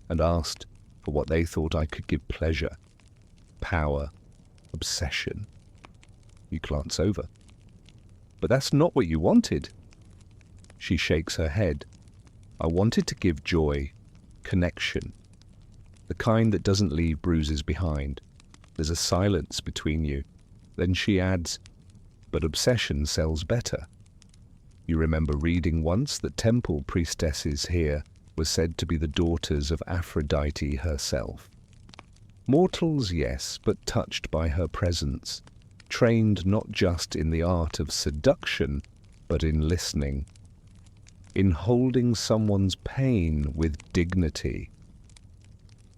and asked for what they thought I could give: pleasure, power, obsession. You glance over. But that's not what you wanted. She shakes her head. I wanted to give joy, connection, the kind that doesn't leave bruises behind. There's a silence between you. Then she adds, but obsession sells better. You remember reading once that temple priestesses here were said to be the daughters of Aphrodite herself. Mortals, yes, but touched by her presence, trained not just in the art of seduction, but in listening, in holding someone's pain with dignity.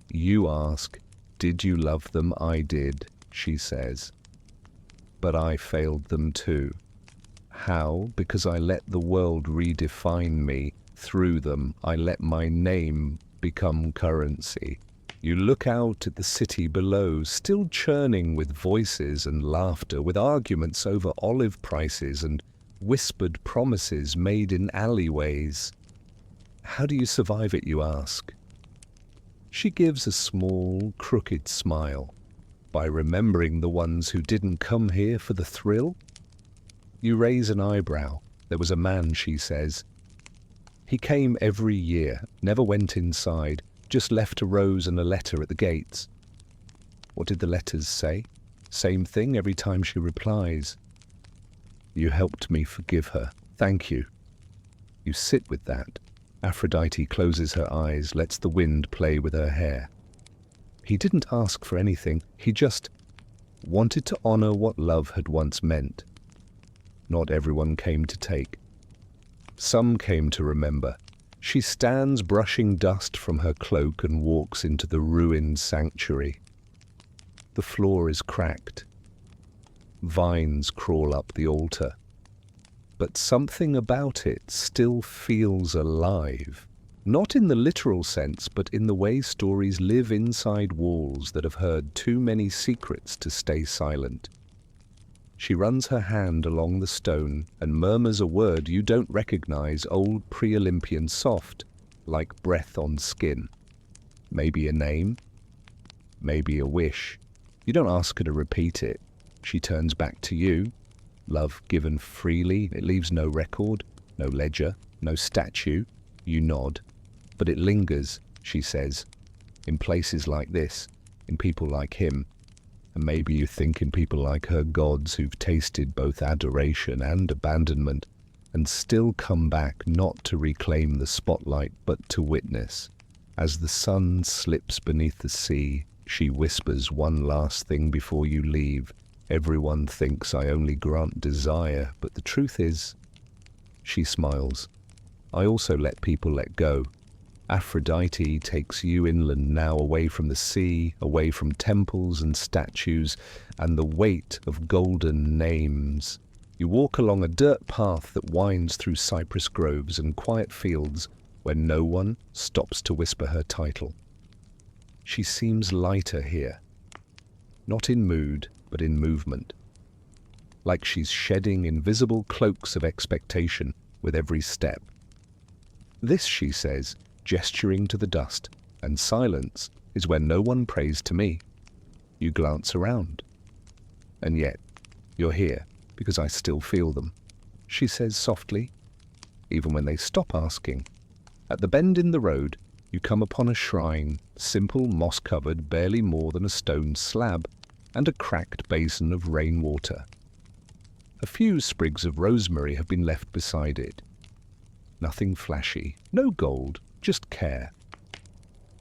You ask, did you love them? I did, she says. But I failed them too. How? Because I let the world redefine me. Through them, I let my name become currency. You look out at the city below, still churning with voices and laughter, with arguments over olive prices and whispered promises made in alleyways. How do you survive it, you ask? She gives a small, crooked smile. By remembering the ones who didn't come here for the thrill? You raise an eyebrow. There was a man, she says. He came every year, never went inside, just left a rose and a letter at the gates. What did the letters say? Same thing every time she replies. You helped me forgive her. Thank you. You sit with that. Aphrodite closes her eyes, lets the wind play with her hair. He didn't ask for anything. He just wanted to honor what love had once meant. Not everyone came to take. Some came to remember. She stands brushing dust from her cloak and walks into the ruined sanctuary. The floor is cracked. Vines crawl up the altar. But something about it still feels alive. Not in the literal sense, but in the way stories live inside walls that have heard too many secrets to stay silent. She runs her hand along the stone and murmurs a word you don't recognize, old pre-Olympian soft, like breath on skin. Maybe a name, maybe a wish. You don't ask her to repeat it. She turns back to you. Love given freely, it leaves no record, no ledger, no statue. You nod. But it lingers, she says, in places like this, in people like him. And maybe you think in people like her, gods who've tasted both adoration and abandonment, and still come back not to reclaim the spotlight, but to witness. As the sun slips beneath the sea, she whispers one last thing before you leave. Everyone thinks I only grant desire, but the truth is, she smiles. I also let people let go. Aphrodite takes you inland now, away from the sea, away from temples and statues, and the weight of golden names. You walk along a dirt path that winds through cypress groves and quiet fields where no one stops to whisper her title. She seems lighter here, not in mood, but in movement, like she's shedding invisible cloaks of expectation with every step. This, she says, gesturing to the dust, and silence is where no one prays to me. You glance around, and yet you're here because I still feel them, she says softly, even when they stop asking. At the bend in the road, you come upon a shrine, simple, moss-covered, barely more than a stone slab, and a cracked basin of rainwater. A few sprigs of rosemary have been left beside it. Nothing flashy, no gold, just care.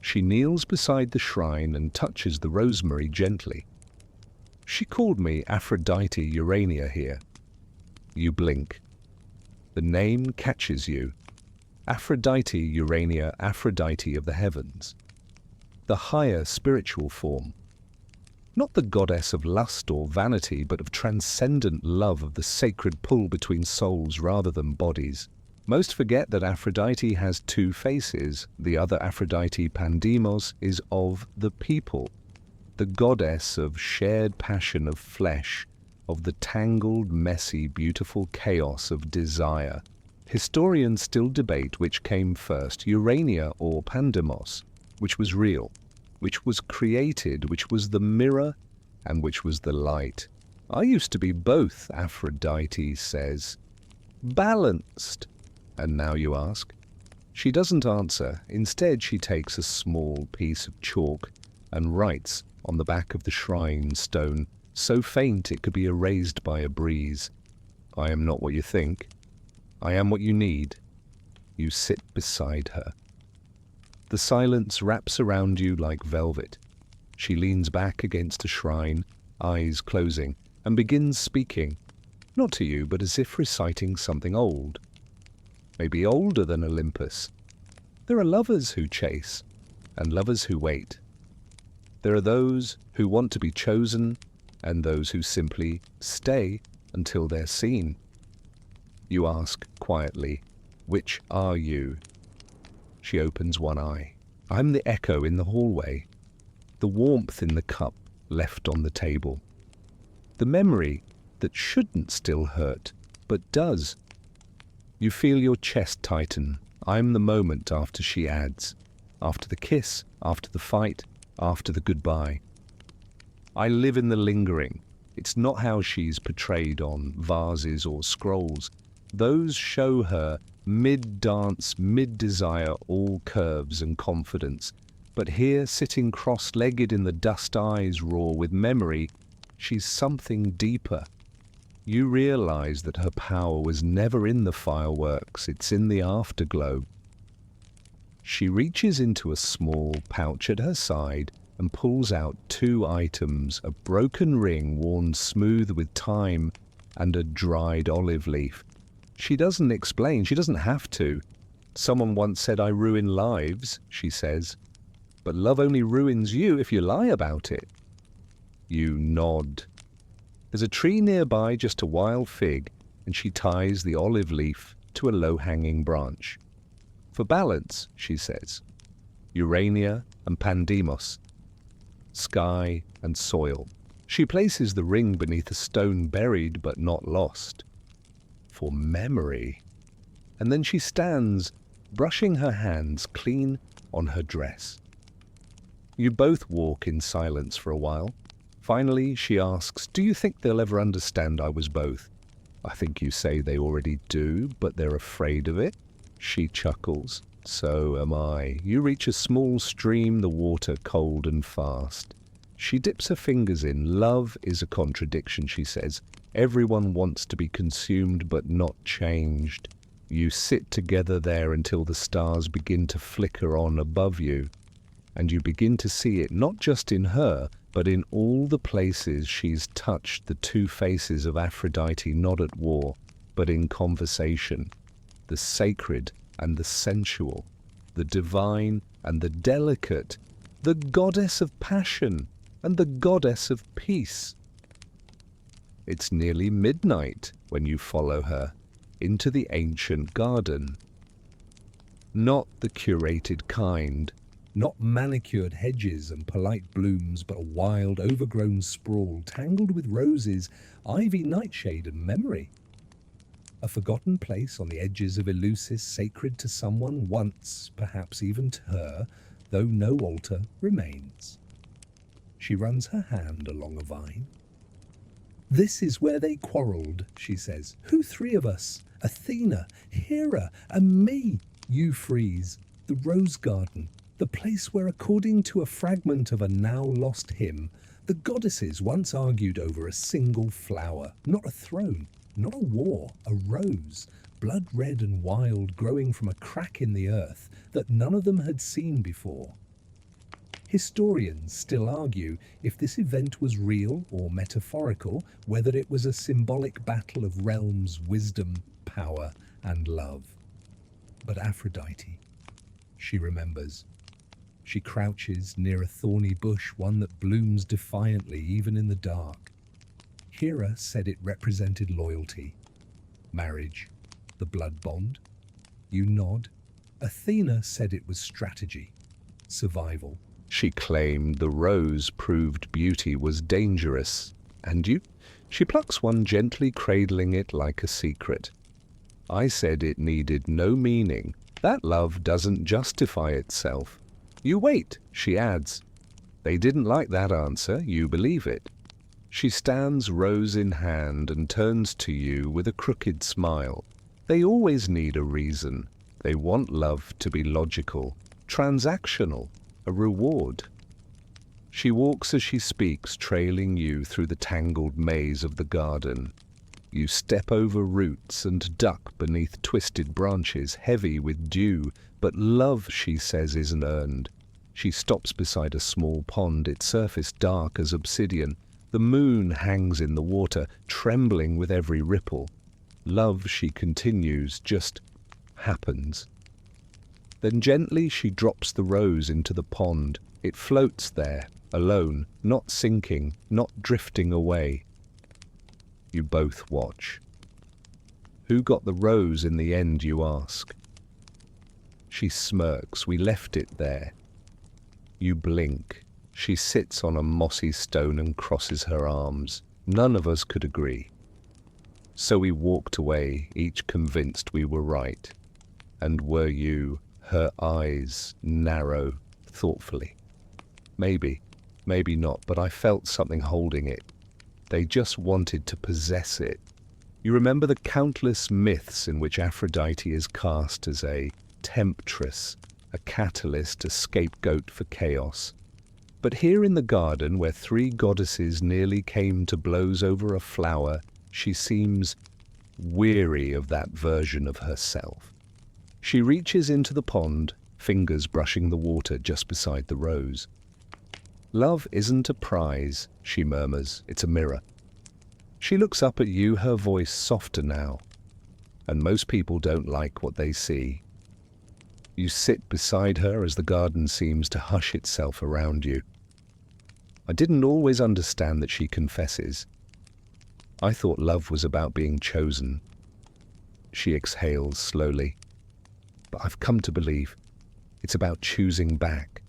She kneels beside the shrine and touches the rosemary gently. She called me Aphrodite Urania here. You blink. The name catches you. Aphrodite Urania, Aphrodite of the heavens. The higher spiritual form. Not the goddess of lust or vanity, but of transcendent love, of the sacred pull between souls rather than bodies. Most forget that Aphrodite has two faces. The other Aphrodite, Pandemos, is of the people, the goddess of shared passion of flesh, of the tangled, messy, beautiful chaos of desire. Historians still debate which came first, Urania or Pandemos, which was real, which was created, which was the mirror, and which was the light. I used to be both, Aphrodite says. Balanced. And now you ask? She doesn't answer. Instead, she takes a small piece of chalk and writes on the back of the shrine stone, so faint it could be erased by a breeze. I am not what you think. I am what you need. You sit beside her. The silence wraps around you like velvet. She leans back against a shrine, eyes closing, and begins speaking, not to you, but as if reciting something old. Maybe older than Olympus. There are lovers who chase, and lovers who wait. There are those who want to be chosen, and those who simply stay until they're seen. You ask quietly, which are you? She opens one eye. I'm the echo in the hallway, the warmth in the cup left on the table, the memory that shouldn't still hurt, but does. You feel your chest tighten. I'm the moment after she adds, after the kiss, after the fight, after the goodbye. I live in the lingering. It's not how she's portrayed on vases or scrolls. Those show her mid-dance, mid-desire, all curves and confidence. But here, sitting cross-legged in the dust, eyes raw with memory, she's something deeper. You realize that her power was never in the fireworks, it's in the afterglow. She reaches into a small pouch at her side and pulls out two items, a broken ring worn smooth with time and a dried olive leaf. She doesn't explain, she doesn't have to. Someone once said, I ruin lives, she says, but love only ruins you if you lie about it. You nod. There's a tree nearby, just a wild fig, and she ties the olive leaf to a low-hanging branch. For balance, she says, Urania and Pandemos, sky and soil. She places the ring beneath a stone buried but not lost. For memory. And then she stands, brushing her hands clean on her dress. You both walk in silence for a while. Finally, she asks, "Do you think they'll ever understand I was both?" "I think you say they already do, but they're afraid of it." She chuckles. "So am I." You reach a small stream, the water cold and fast. She dips her fingers in. "Love is a contradiction," she says. "Everyone wants to be consumed but not changed." You sit together there until the stars begin to flicker on above you, and you begin to see it not just in her, but in all the places she's touched the two faces of Aphrodite, not at war, but in conversation, the sacred and the sensual, the divine and the delicate, the goddess of passion and the goddess of peace. It's nearly midnight when you follow her into the ancient garden. Not the curated kind, not manicured hedges and polite blooms, but a wild, overgrown sprawl tangled with roses, ivy, nightshade, and memory. A forgotten place on the edges of Eleusis, sacred to someone once, perhaps even to her, though no altar remains. She runs her hand along a vine. "This is where they quarrelled," she says. "Who three of us? Athena, Hera, and me." You freeze. The rose garden, the place where, according to a fragment of a now-lost hymn, the goddesses once argued over a single flower, not a throne, not a war, a rose, blood-red and wild, growing from a crack in the earth that none of them had seen before. Historians still argue if this event was real or metaphorical, whether it was a symbolic battle of realms, wisdom, power, and love. But Aphrodite, she remembers. She crouches near a thorny bush, one that blooms defiantly even in the dark. Hera said it represented loyalty, marriage, the blood bond. You nod. Athena said it was strategy, survival. She claimed the rose proved beauty was dangerous. And you? She plucks one, gently cradling it like a secret. I said it needed no meaning. That love doesn't justify itself. You wait, she adds. They didn't like that answer. You believe it. She stands rose in hand and turns to you with a crooked smile. They always need a reason. They want love to be logical, transactional, a reward. She walks as she speaks, trailing you through the tangled maze of the garden. You step over roots and duck beneath twisted branches, heavy with dew, but love, she says, isn't earned. She stops beside a small pond, its surface dark as obsidian. The moon hangs in the water, trembling with every ripple. Love, she continues, just happens. Then gently she drops the rose into the pond. It floats there, alone, not sinking, not drifting away. You both watch. Who got the rose in the end, you ask? She smirks. We left it there. You blink. She sits on a mossy stone and crosses her arms. None of us could agree. So we walked away, each convinced we were right. And were you? Her eyes narrow thoughtfully. Maybe, maybe not, but I felt something holding it. They just wanted to possess it. You remember the countless myths in which Aphrodite is cast as a temptress, a catalyst, a scapegoat for chaos. But here in the garden, where three goddesses nearly came to blows over a flower, she seems weary of that version of herself. She reaches into the pond, fingers brushing the water just beside the rose. Love isn't a prize, she murmurs. It's a mirror. She looks up at you, her voice softer now. And most people don't like what they see. You sit beside her as the garden seems to hush itself around you. I didn't always understand that, she confesses. I thought love was about being chosen. She exhales slowly. But I've come to believe it's about choosing back.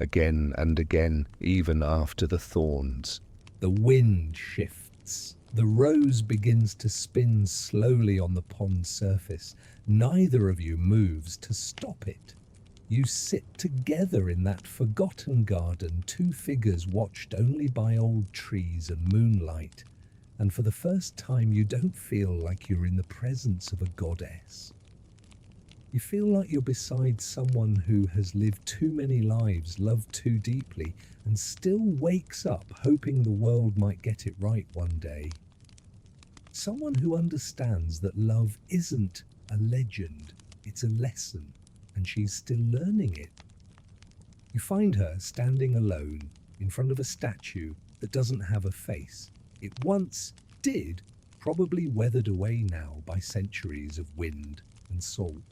Again and again, even after the thorns. The wind shifts. The rose begins to spin slowly on the pond surface. Neither of you moves to stop it. You sit together in that forgotten garden, two figures watched only by old trees and moonlight, and for the first time you don't feel like you're in the presence of a goddess. You feel like you're beside someone who has lived too many lives, loved too deeply, and still wakes up hoping the world might get it right one day. Someone who understands that love isn't a legend, it's a lesson, and she's still learning it. You find her standing alone in front of a statue that doesn't have a face. It once did, probably weathered away now by centuries of wind and salt.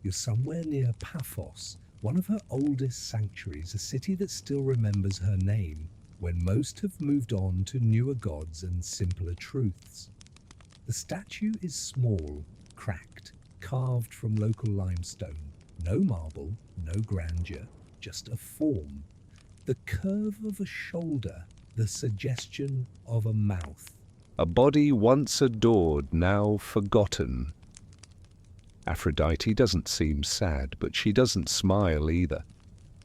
You're somewhere near Paphos, one of her oldest sanctuaries, a city that still remembers her name when most have moved on to newer gods and simpler truths. The statue is small, cracked, carved from local limestone. No marble, no grandeur, just a form. The curve of a shoulder, the suggestion of a mouth. A body once adored, now forgotten. Aphrodite doesn't seem sad, but she doesn't smile either.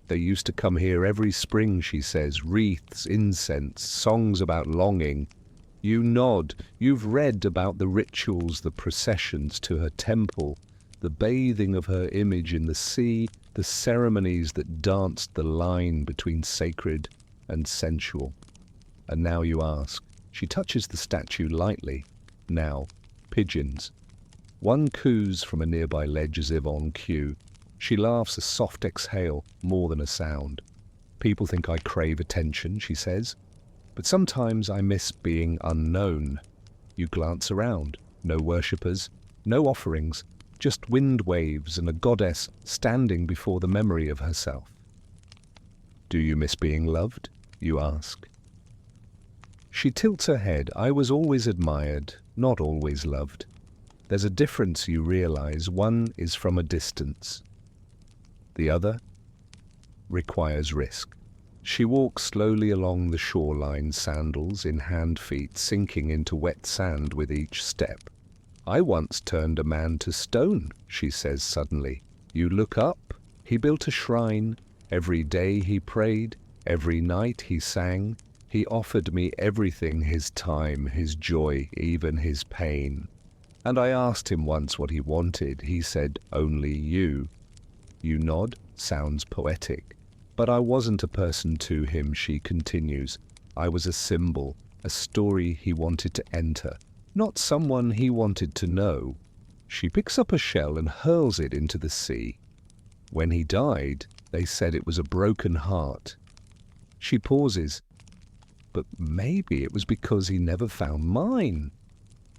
They used to come here every spring, she says, wreaths, incense, songs about longing. You nod. You've read about the rituals, the processions to her temple, the bathing of her image in the sea, the ceremonies that danced the line between sacred and sensual. And now you ask. She touches the statue lightly. Now, pigeons. One coos from a nearby ledge as if on cue. She laughs, a soft exhale, more than a sound. People think I crave attention, she says. But sometimes I miss being unknown. You glance around. No worshippers, no offerings, just wind waves and a goddess standing before the memory of herself. Do you miss being loved? You ask. She tilts her head. I was always admired, not always loved. There's a difference, you realize. One is from a distance. The other requires risk. She walks slowly along the shoreline, sandals in hand, feet sinking into wet sand with each step. I once turned a man to stone, she says suddenly. You look up. He built a shrine. Every day he prayed. Every night he sang. He offered me everything, his time, his joy, even his pain. And I asked him once what he wanted. He said, only you. You nod. Sounds poetic. But I wasn't a person to him, she continues. I was a symbol, a story he wanted to enter, not someone he wanted to know. She picks up a shell and hurls it into the sea. When he died, they said it was a broken heart. She pauses. But maybe it was because he never found mine.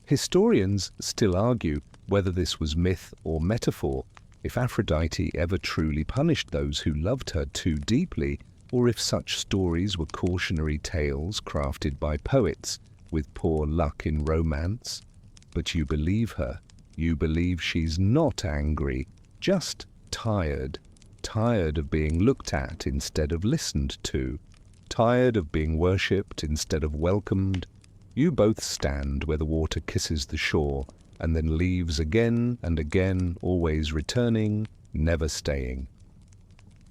Historians still argue whether this was myth or metaphor, if Aphrodite ever truly punished those who loved her too deeply, or if such stories were cautionary tales crafted by poets with poor luck in romance. But you believe her. You believe she's not angry, just tired. Tired of being looked at instead of listened to. Tired of being worshipped instead of welcomed. You both stand where the water kisses the shore, and then leaves again and again, always returning, never staying.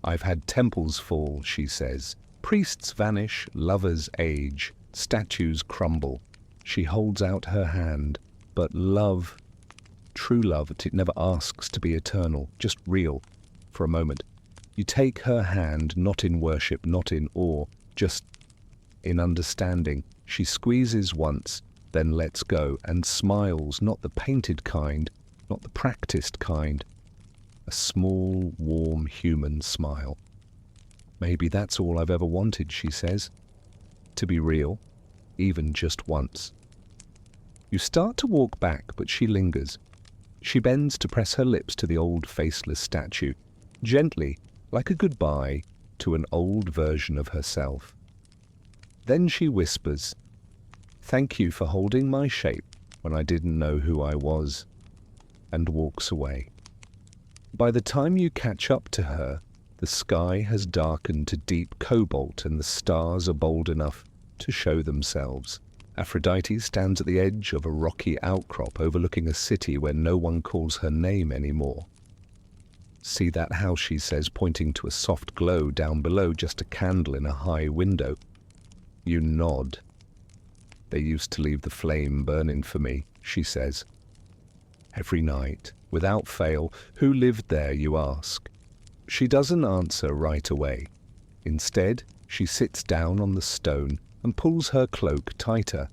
I've had temples fall, she says. Priests vanish, lovers age, statues crumble. She holds out her hand, but love, true love, it never asks to be eternal, just real, for a moment. You take her hand, not in worship, not in awe, just in understanding. She squeezes once, then lets go, and smiles, not the painted kind, not the practiced kind. A small, warm, human smile. Maybe that's all I've ever wanted, she says. To be real, even just once. You start to walk back, but she lingers. She bends to press her lips to the old faceless statue, gently, like a goodbye to an old version of herself. Then she whispers, "Thank you for holding my shape when I didn't know who I was," and walks away. By the time you catch up to her, the sky has darkened to deep cobalt and the stars are bold enough to show themselves. Aphrodite stands at the edge of a rocky outcrop overlooking a city where no one calls her name anymore. "See that house," she says, pointing to a soft glow down below, just a candle in a high window. You nod. "They used to leave the flame burning for me," she says. "Every night, without fail. Who lived there, you ask?" She doesn't answer right away. Instead, she sits down on the stone and pulls her cloak tighter.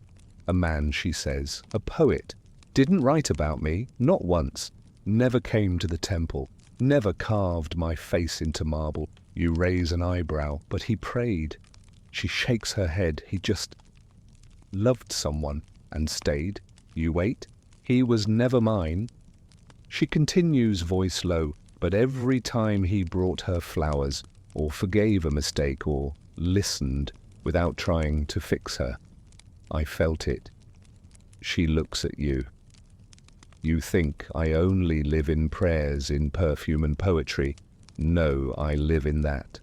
"A man," she says, "a poet. Didn't write about me, not once. Never came to the temple. Never carved my face into marble." You raise an eyebrow, "But he prayed." She shakes her head. "He just loved someone and stayed." You wait. "He was never mine." She continues, voice low, "But every time he brought her flowers, or forgave a mistake, or listened without trying to fix her, I felt it." She looks at you. "You think I only live in prayers, in perfume and poetry? No, I live in that."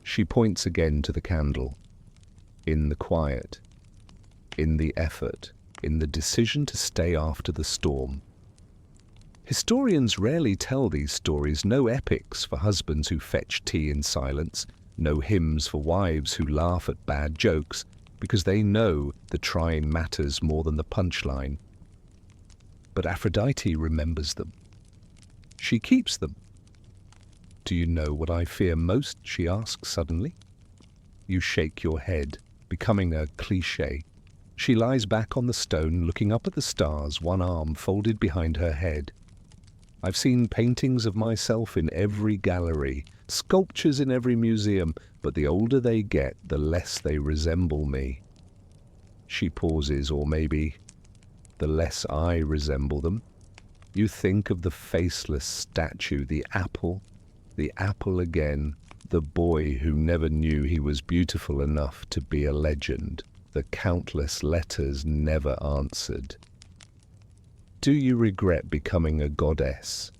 She points again to the candle. "In the quiet, in the effort, in the decision to stay after the storm." Historians rarely tell these stories. No epics for husbands who fetch tea in silence, no hymns for wives who laugh at bad jokes, because they know the trying matters more than the punchline. But Aphrodite remembers them. She keeps them. "Do you know what I fear most?" she asks suddenly. You shake your head, becoming a cliché. She lies back on the stone, looking up at the stars, one arm folded behind her head. "I've seen paintings of myself in every gallery, sculptures in every museum, but the older they get, the less they resemble me." She pauses, "Or maybe the less I resemble them." You think of the faceless statue, the apple again, the boy who never knew he was beautiful enough to be a legend, the countless letters never answered. "Do you regret becoming a goddess?"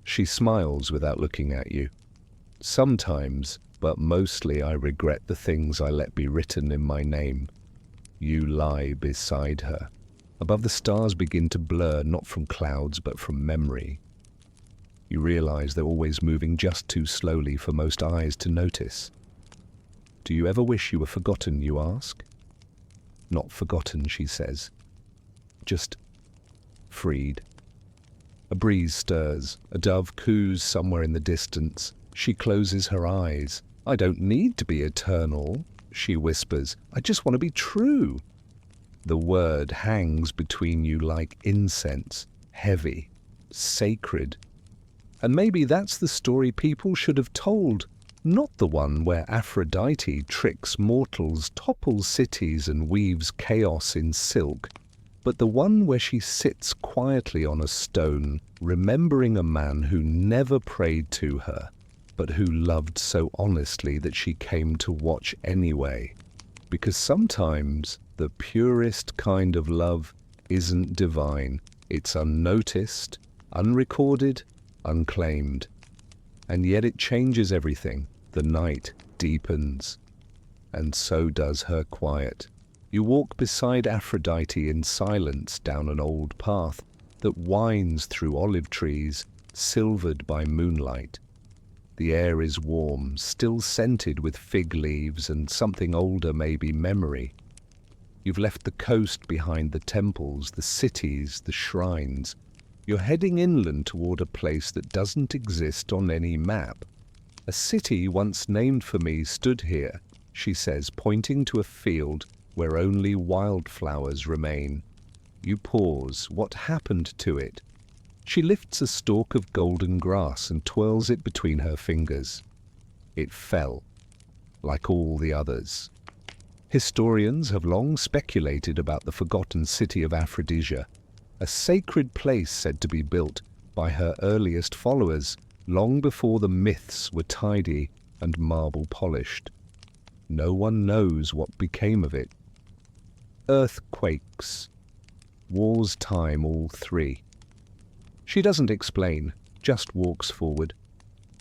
She smiles without looking at you. "Sometimes, but mostly I regret the things I let be written in my name." You lie beside her. Above, the stars begin to blur, not from clouds but from memory. You realize they're always moving just too slowly for most eyes to notice. "Do you ever wish you were forgotten?" you ask. "Not forgotten," she says. "Just freed." A breeze stirs. A dove coos somewhere in the distance. She closes her eyes. "I don't need to be eternal," she whispers. "I just want to be true." The word hangs between you like incense, heavy, sacred. And maybe that's the story people should have told, not the one where Aphrodite tricks mortals, topples cities, and weaves chaos in silk, but the one where she sits quietly on a stone, remembering a man who never prayed to her, but who loved so honestly that she came to watch anyway. Because sometimes the purest kind of love isn't divine. It's unnoticed, unrecorded, unclaimed. And yet it changes everything. The night deepens, and so does her quiet. You walk beside Aphrodite in silence down an old path that winds through olive trees, silvered by moonlight. The air is warm, still scented with fig leaves and something older, maybe memory. You've left the coast behind, the temples, the cities, the shrines. You're heading inland toward a place that doesn't exist on any map. "A city once named for me stood here," she says, pointing to a field where only wildflowers remain. You pause. What happened to it? She lifts a stalk of golden grass and twirls it between her fingers. It fell, like all the others. Historians have long speculated about the forgotten city of Aphrodite, a sacred place said to be built by her earliest followers, long before the myths were tidy and marble polished. No one knows what became of it. Earthquakes, war's time, all three. She doesn't explain, just walks forward.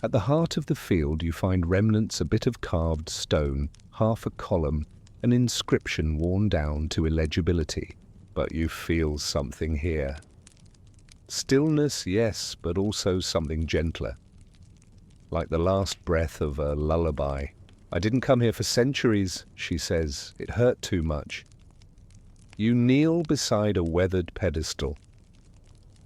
At the heart of the field you find remnants, a bit of carved stone, half a column, an inscription worn down to illegibility. But you feel something here. Stillness, yes, but also something gentler. Like the last breath of a lullaby. I didn't come here for centuries, she says. It hurt too much. You kneel beside a weathered pedestal.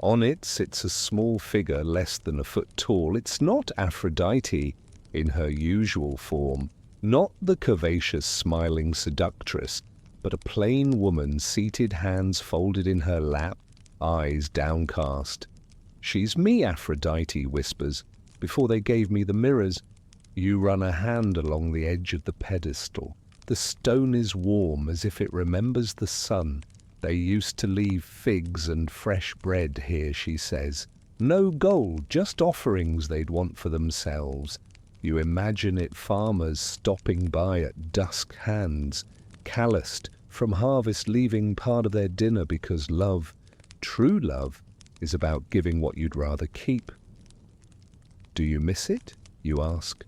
On it sits a small figure less than a foot tall. It's not Aphrodite in her usual form, not the curvaceous smiling seductress, but a plain woman seated, hands folded in her lap, eyes downcast. She's me, Aphrodite whispers. Before they gave me the mirrors, you run a hand along the edge of the pedestal. The stone is warm as if it remembers the sun. They used to leave figs and fresh bread here, she says. No gold, just offerings they'd want for themselves. You imagine it farmers stopping by at dusk, hands calloused from harvest, leaving part of their dinner because love, true love, is about giving what you'd rather keep. Do you miss it? You ask.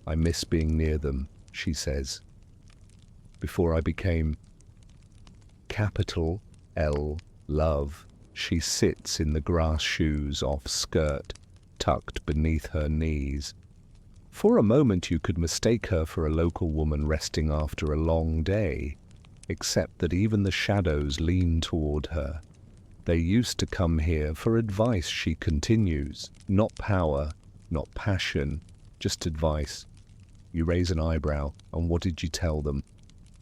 I miss being near them, she says. Before I became capital L, love, she sits in the grass shoes off skirt, tucked beneath her knees. For a moment you could mistake her for a local woman resting after a long day, except that even the shadows lean toward her. They used to come here for advice, she continues. Not power, not passion, just advice. You raise an eyebrow, and what did you tell them?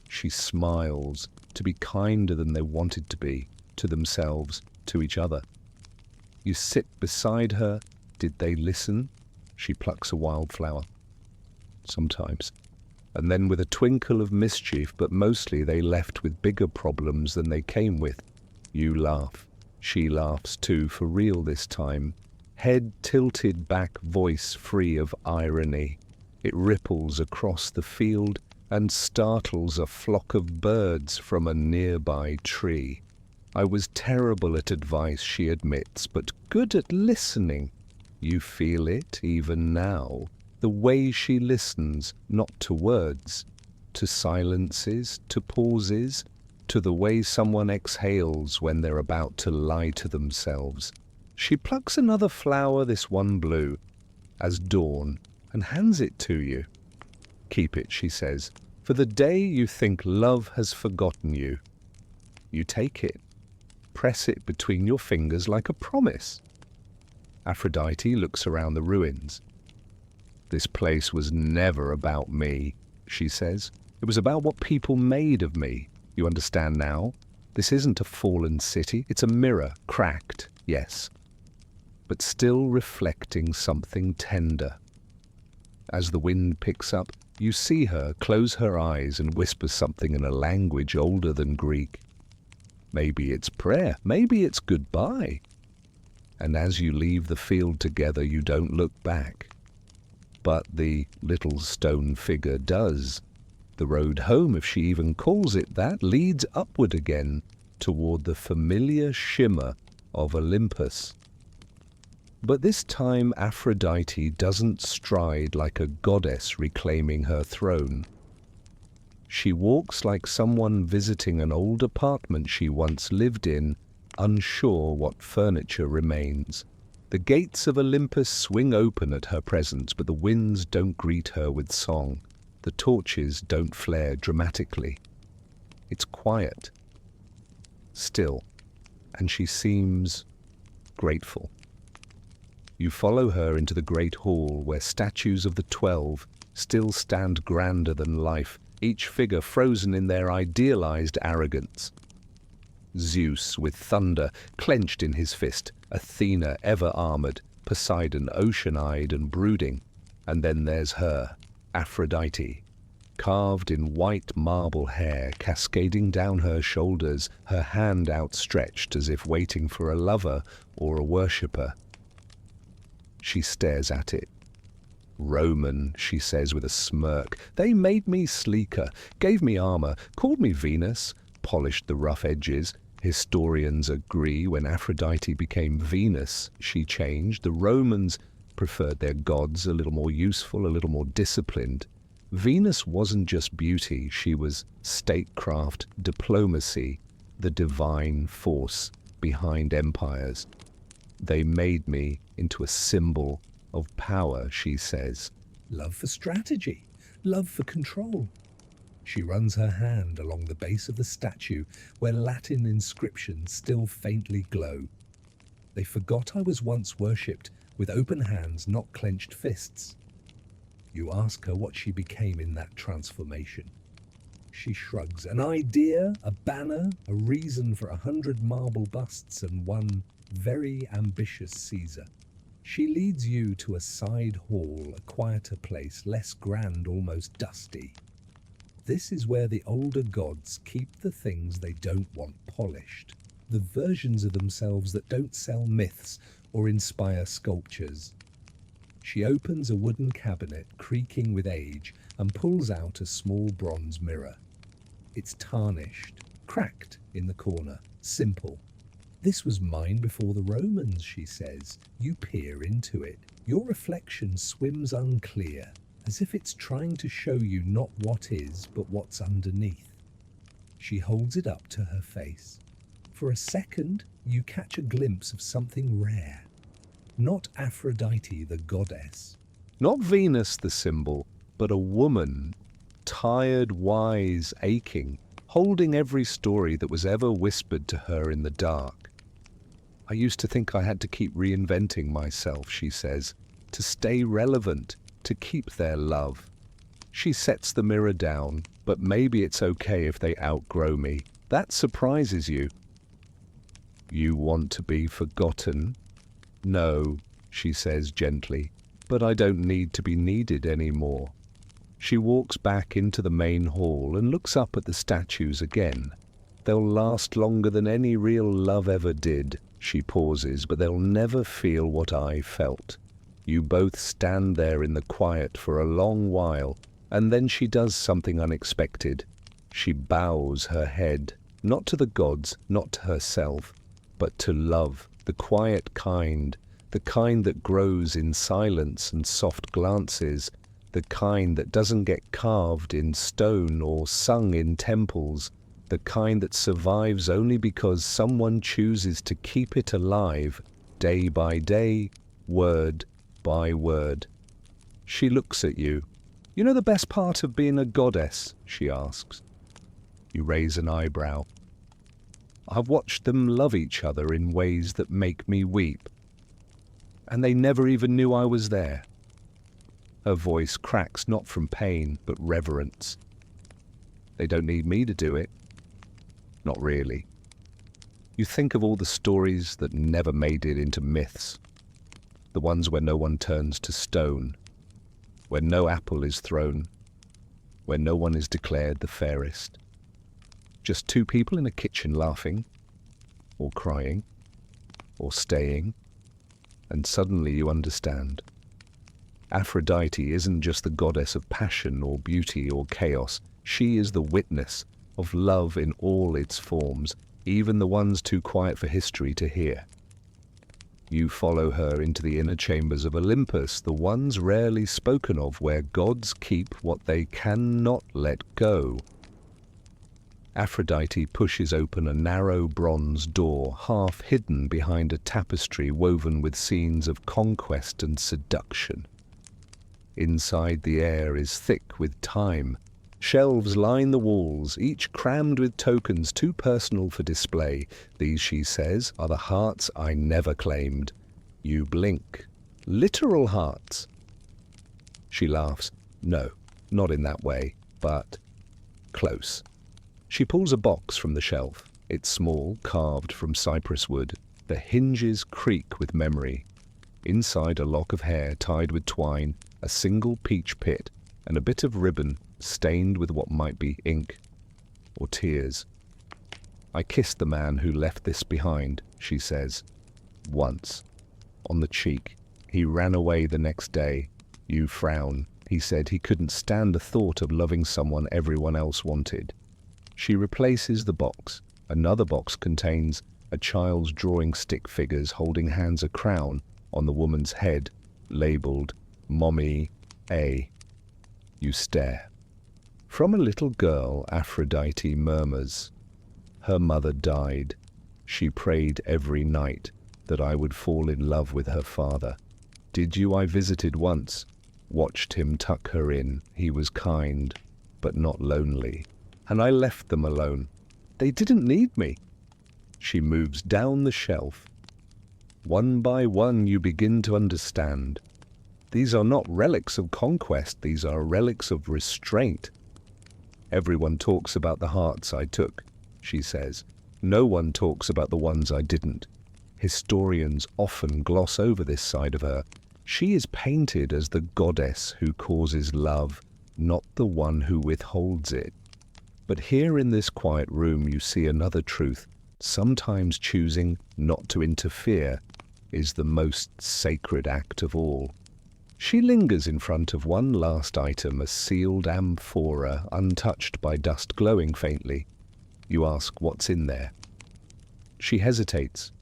She smiles, to be kinder than they wanted to be, to themselves, to each other. You sit beside her. Did they listen? She plucks a wildflower. Sometimes. And then with a twinkle of mischief, but mostly they left with bigger problems than they came with. You laugh. She laughs too, for real this time. Head tilted back, voice free of irony. It ripples across the field and startles a flock of birds from a nearby tree. I was terrible at advice, she admits, but good at listening. You feel it even now, the way she listens, not to words, to silences, to pauses, to the way someone exhales when they're about to lie to themselves. She plucks another flower, this one blue, as dawn, and hands it to you. Keep it, she says, for the day you think love has forgotten you. You take it, press it between your fingers like a promise. Aphrodite looks around the ruins. This place was never about me, she says. It was about what people made of me. You understand now? This isn't a fallen city. It's a mirror, cracked, yes, but still reflecting something tender. As the wind picks up, you see her close her eyes and whisper something in a language older than Greek. Maybe it's prayer, maybe it's goodbye. And as you leave the field together, you don't look back. But the little stone figure does. The road home, if she even calls it that, leads upward again toward the familiar shimmer of Olympus. But this time Aphrodite doesn't stride like a goddess reclaiming her throne. She walks like someone visiting an old apartment she once lived in, unsure what furniture remains. The gates of Olympus swing open at her presence, but the winds don't greet her with song. The torches don't flare dramatically. It's quiet, still, and she seems grateful. You follow her into the great hall where statues of the 12 still stand grander than life, each figure frozen in their idealized arrogance. Zeus with thunder clenched in his fist, Athena ever armored, Poseidon ocean-eyed and brooding, and then there's her, Aphrodite, carved in white marble hair cascading down her shoulders, her hand outstretched as if waiting for a lover or a worshipper. She stares at it. Roman, she says with a smirk. They made me sleeker, gave me armor, called me Venus, polished the rough edges. Historians agree when Aphrodite became Venus, she changed. The Romans preferred their gods a little more useful, a little more disciplined. Venus wasn't just beauty, she was statecraft, diplomacy, the divine force behind empires. They made me into a symbol of power, she says. Love for strategy, love for control. She runs her hand along the base of the statue where Latin inscriptions still faintly glow. They forgot I was once worshipped with open hands, not clenched fists. You ask her what she became in that transformation. She shrugs. An idea, a banner, a reason for 100 marble busts and one very ambitious Caesar. She leads you to a side hall, a quieter place, less grand, almost dusty. This is where the older gods keep the things they don't want polished, the versions of themselves that don't sell myths or inspire sculptures. She opens a wooden cabinet, creaking with age, and pulls out a small bronze mirror. It's tarnished, cracked in the corner, simple. This was mine before the Romans, she says. You peer into it. Your reflection swims unclear, as if it's trying to show you not what is, but what's underneath. She holds it up to her face. For a second, you catch a glimpse of something rare. Not Aphrodite, the goddess. Not Venus, the symbol, but a woman, tired, wise, aching, holding every story that was ever whispered to her in the dark. I used to think I had to keep reinventing myself, she says, to stay relevant, to keep their love. She sets the mirror down, but maybe it's okay if they outgrow me. That surprises you. You want to be forgotten? No, she says gently, but I don't need to be needed anymore. She walks back into the main hall and looks up at the statues again. They'll last longer than any real love ever did. She pauses, but they'll never feel what I felt. You both stand there in the quiet for a long while, and then she does something unexpected. She bows her head, not to the gods, not to herself, but to love, the quiet kind, the kind that grows in silence and soft glances, the kind that doesn't get carved in stone or sung in temples, the kind that survives only because someone chooses to keep it alive, day by day, word by word. She looks at you. You know the best part of being a goddess? She asks. You raise an eyebrow. I've watched them love each other in ways that make me weep. And they never even knew I was there. Her voice cracks not from pain, but reverence. They don't need me to do it. Not really. You think of all the stories that never made it into myths. The ones where no one turns to stone, where no apple is thrown, where no one is declared the fairest. Just two people in a kitchen laughing, or crying, or staying, and suddenly you understand. Aphrodite isn't just the goddess of passion or beauty or chaos. She is the witness of love in all its forms, even the ones too quiet for history to hear. You follow her into the inner chambers of Olympus, the ones rarely spoken of, where gods keep what they cannot let go. Aphrodite pushes open a narrow bronze door, half hidden behind a tapestry woven with scenes of conquest and seduction. Inside, the air is thick with time. Shelves line the walls, each crammed with tokens too personal for display. These, she says, are the hearts I never claimed. You blink. Literal hearts. She laughs. No, not in that way, but close. She pulls a box from the shelf. It's small, carved from cypress wood. The hinges creak with memory. Inside, a lock of hair tied with twine, a single peach pit, and a bit of ribbon stained with what might be ink or tears. I kissed the man who left this behind, she says. Once. On the cheek. He ran away the next day. You frown. He said he couldn't stand the thought of loving someone everyone else wanted. She replaces the box. Another box contains a child's drawing stick figures holding hands a crown on the woman's head. labelled Mommy A. You stare. From a little girl, Aphrodite murmurs, "Her mother died. She prayed every night that I would fall in love with her father. Did you? I visited once, watched him tuck her in. He was kind, but not lonely. And I left them alone. They didn't need me." She moves down the shelf. One by one you begin to understand. These are not relics of conquest, these are relics of restraint. "Everyone talks about the hearts I took," she says. "No one talks about the ones I didn't." Historians often gloss over this side of her. She is painted as the goddess who causes love, not the one who withholds it. But here in this quiet room you see another truth. Sometimes choosing not to interfere is the most sacred act of all. She lingers in front of one last item, a sealed amphora, untouched by dust glowing faintly. You ask what's in there. She hesitates.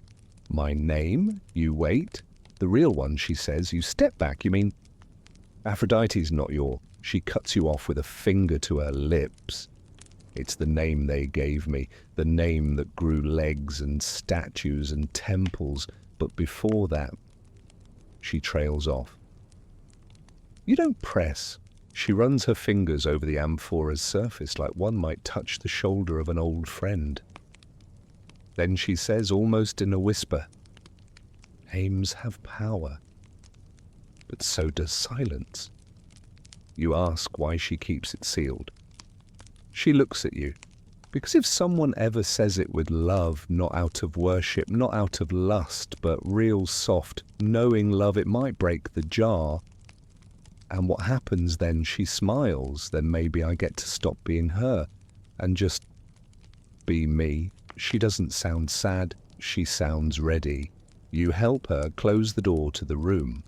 "My name?" You wait. "The real one," she says. You step back. "You mean?" "Aphrodite's not your..." She cuts you off with a finger to her lips. "It's the name they gave me, the name that grew legs and statues and temples, but before that..." She trails off. You don't press. She runs her fingers over the amphora's surface like one might touch the shoulder of an old friend. Then she says, almost in a whisper, "Names have power, but so does silence." You ask why she keeps it sealed. She looks at you, because if someone ever says it with love, not out of worship, not out of lust, but real soft, knowing love, it might break the jar. And what happens then? She smiles. Then maybe I get to stop being her and just be me. She doesn't sound sad. She sounds ready. You help her close the door to the room.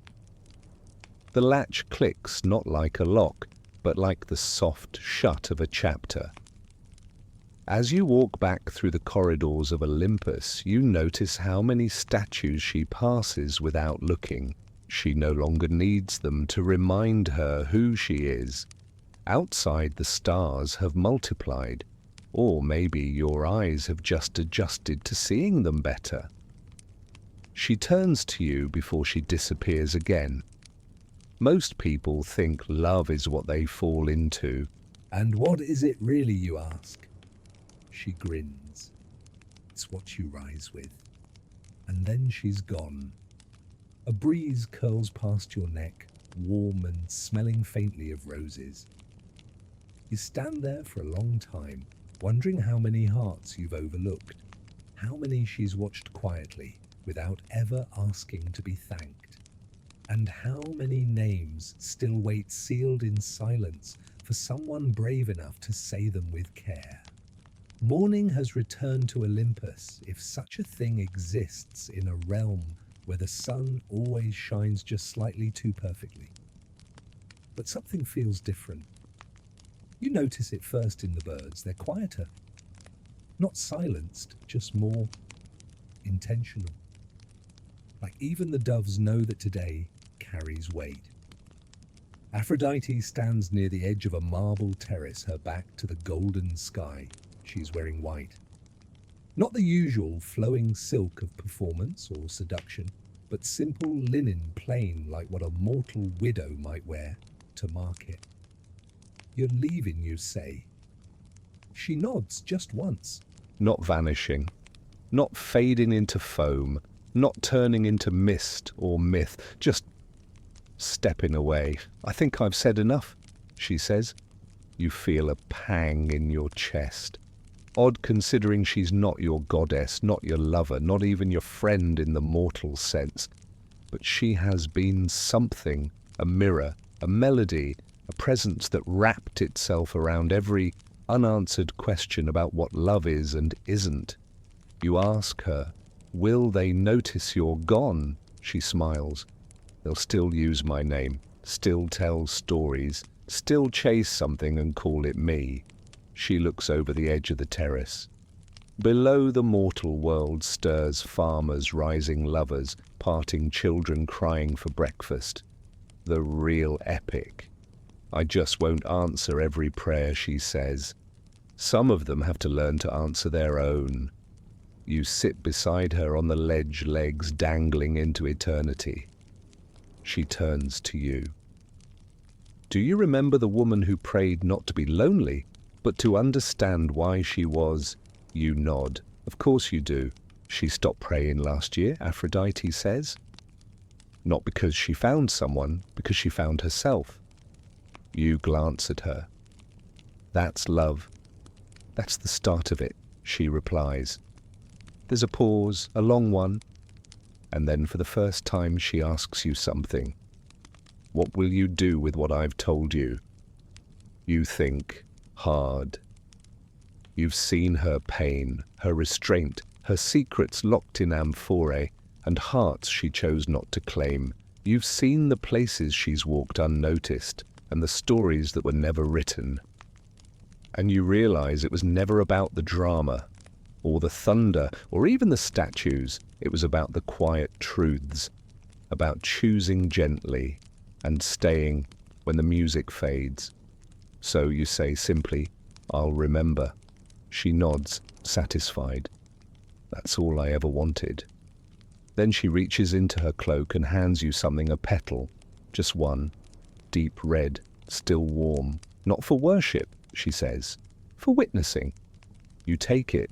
The latch clicks, not like a lock, but like the soft shut of a chapter. As you walk back through the corridors of Olympus, you notice how many statues she passes without looking. She no longer needs them to remind her who she is. Outside, the stars have multiplied, or maybe your eyes have just adjusted to seeing them better. She turns to you before she disappears again. Most people think love is what they fall into. "And what is it really, you ask?" She grins. "It's what you rise with." And then she's gone. A breeze curls past your neck, warm and smelling faintly of roses. You stand there for a long time, wondering how many hearts you've overlooked, how many she's watched quietly without ever asking to be thanked, and how many names still wait sealed in silence for someone brave enough to say them with care. Morning has returned to Olympus, if such a thing exists in a realm where the sun always shines just slightly too perfectly. But something feels different. You notice it first in the birds. They're quieter. Not silenced, just more intentional. Like even the doves know that today carries weight. Aphrodite stands near the edge of a marble terrace, her back to the golden sky. She's wearing white. Not the usual flowing silk of performance or seduction, but simple linen, plain like what a mortal widow might wear to mark it. "You're leaving, you say?" She nods just once. Not vanishing, not fading into foam, not turning into mist or myth, just stepping away. "I think I've said enough," she says. You feel a pang in your chest. Odd considering she's not your goddess, not your lover, not even your friend in the mortal sense. But she has been something, a mirror, a melody, a presence that wrapped itself around every unanswered question about what love is and isn't. You ask her, "Will they notice you're gone?" She smiles. "They'll still use my name, still tell stories, still chase something and call it me." She looks over the edge of the terrace. Below, the mortal world stirs farmers, rising lovers, parting children crying for breakfast. the real epic. I just won't answer every prayer she says. Some of them have to learn to answer their own. You sit beside her on the ledge, legs dangling into eternity. She turns to you. Do you remember the woman who prayed not to be lonely, but to understand why she was? You nod. Of course you do. She stopped praying last year, Aphrodite says. Not because she found someone, because she found herself. You glance at her. That's love. That's the start of it, she replies. There's a pause, a long one, and then for the first time she asks you something. What will you do with what I've told you? You think hard. You've seen her pain, her restraint, her secrets locked in amphorae, and hearts she chose not to claim. You've seen the places she's walked unnoticed, and the stories that were never written. And you realize it was never about the drama, or the thunder, or even the statues. It was about the quiet truths, about choosing gently and staying when the music fades. So you say simply, I'll remember. She nods, satisfied. That's all I ever wanted. Then she reaches into her cloak and hands you something, a petal. Just one. Deep red, still warm. Not for worship, she says. For witnessing. You take it,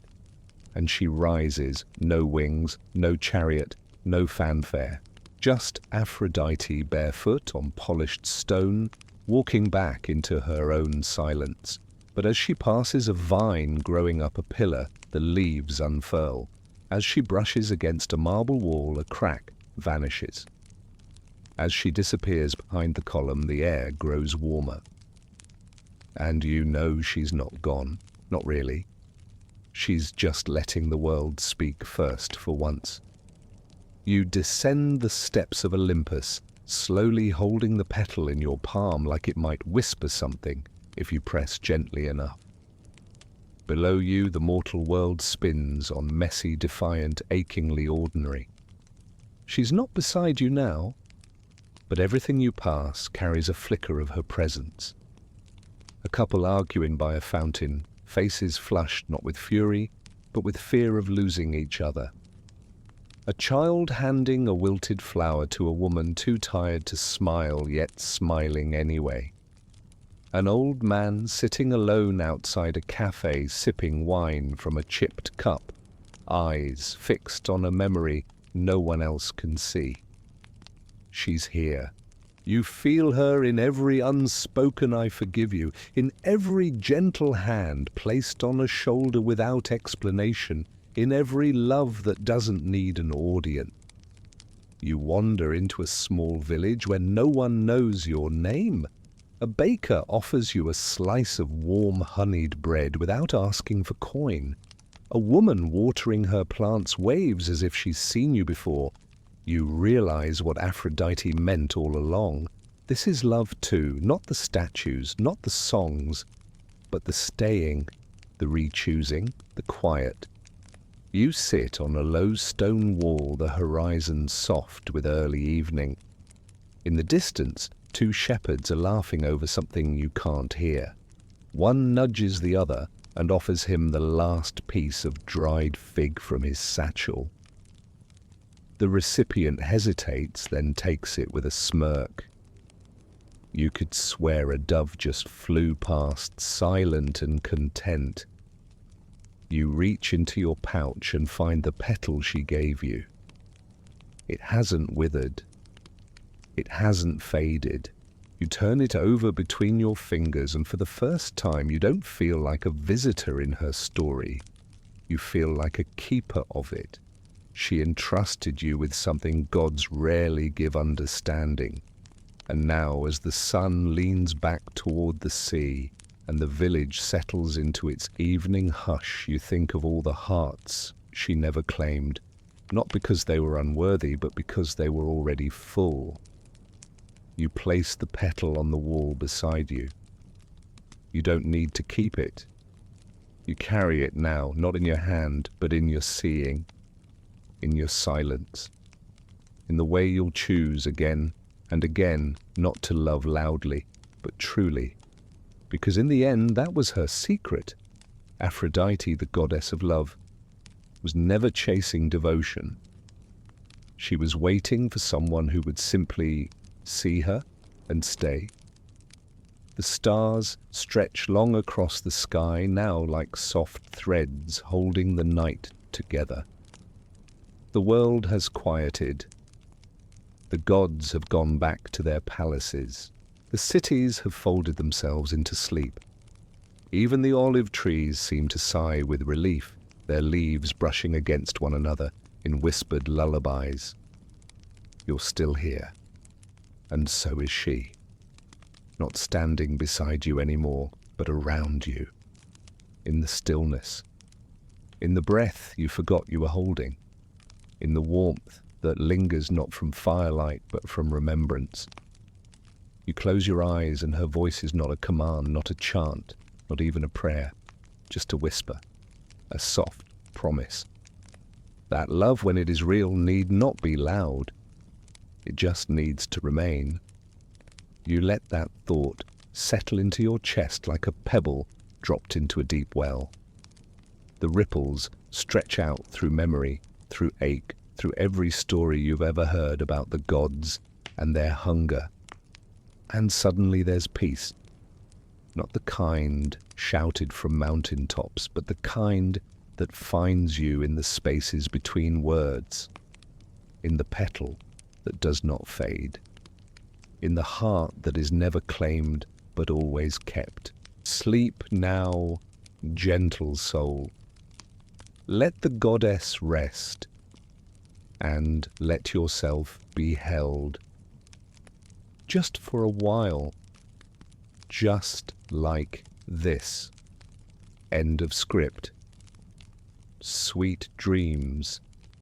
and she rises. No wings, no chariot, no fanfare. Just Aphrodite barefoot on polished stone, walking back into her own silence. But as she passes a vine growing up a pillar, the leaves unfurl. As she brushes against a marble wall, a crack vanishes. As she disappears behind the column, the air grows warmer. And you know she's not gone. Not really. She's just letting the world speak first for once. You descend the steps of Olympus, slowly holding the petal in your palm like it might whisper something if you press gently enough. Below you, the mortal world spins on messy, defiant, achingly ordinary. She's not beside you now, but everything you pass carries a flicker of her presence. A couple arguing by a fountain, faces flushed not with fury, but with fear of losing each other. A child handing a wilted flower to a woman too tired to smile, yet smiling anyway. An old man sitting alone outside a cafe sipping wine from a chipped cup, eyes fixed on a memory no one else can see. She's here. You feel her in every unspoken I forgive you, in every gentle hand placed on a shoulder without explanation, in every love that doesn't need an audience. You wander into a small village where no one knows your name. A baker offers you a slice of warm honeyed bread without asking for coin. A woman watering her plants waves as if she's seen you before. You realize what Aphrodite meant all along. This is love too, not the statues, not the songs, but the staying, the re-choosing, the quiet. You sit on a low stone wall, the horizon soft with early evening. In the distance, two shepherds are laughing over something you can't hear. One nudges the other and offers him the last piece of dried fig from his satchel. The recipient hesitates, then takes it with a smirk. You could swear a dove just flew past, silent and content. You reach into your pouch and find the petal she gave you. It hasn't withered. It hasn't faded. You turn it over between your fingers, and for the first time you don't feel like a visitor in her story. You feel like a keeper of it. She entrusted you with something gods rarely give understanding. And now, as the sun leans back toward the sea, and the village settles into its evening hush, you think of all the hearts she never claimed, not because they were unworthy, but because they were already full. You place the petal on the wall beside you. You don't need to keep it. You carry it now, not in your hand, but in your seeing, in your silence, in the way you'll choose again and again not to love loudly, but truly. Because in the end, that was her secret. Aphrodite, the goddess of love, was never chasing devotion. She was waiting for someone who would simply see her and stay. The stars stretch long across the sky now like soft threads holding the night together. The world has quieted. The gods have gone back to their palaces. The cities have folded themselves into sleep. Even the olive trees seem to sigh with relief, their leaves brushing against one another in whispered lullabies. You're still here, and so is she. Not standing beside you anymore, but around you, in the stillness, in the breath you forgot you were holding, in the warmth that lingers not from firelight but from remembrance. You close your eyes and her voice is not a command, not a chant, not even a prayer, just a whisper, a soft promise. That love, when it is real, need not be loud. It just needs to remain. You let that thought settle into your chest like a pebble dropped into a deep well. The ripples stretch out through memory, through ache, through every story you've ever heard about the gods and their hunger. And suddenly there's peace. Not the kind shouted from mountaintops, but the kind that finds you in the spaces between words, in the petal that does not fade, in the heart that is never claimed but always kept. Sleep now, gentle soul. Let the goddess rest, and let yourself be held. Just for a while, just like this. End of script. Sweet dreams.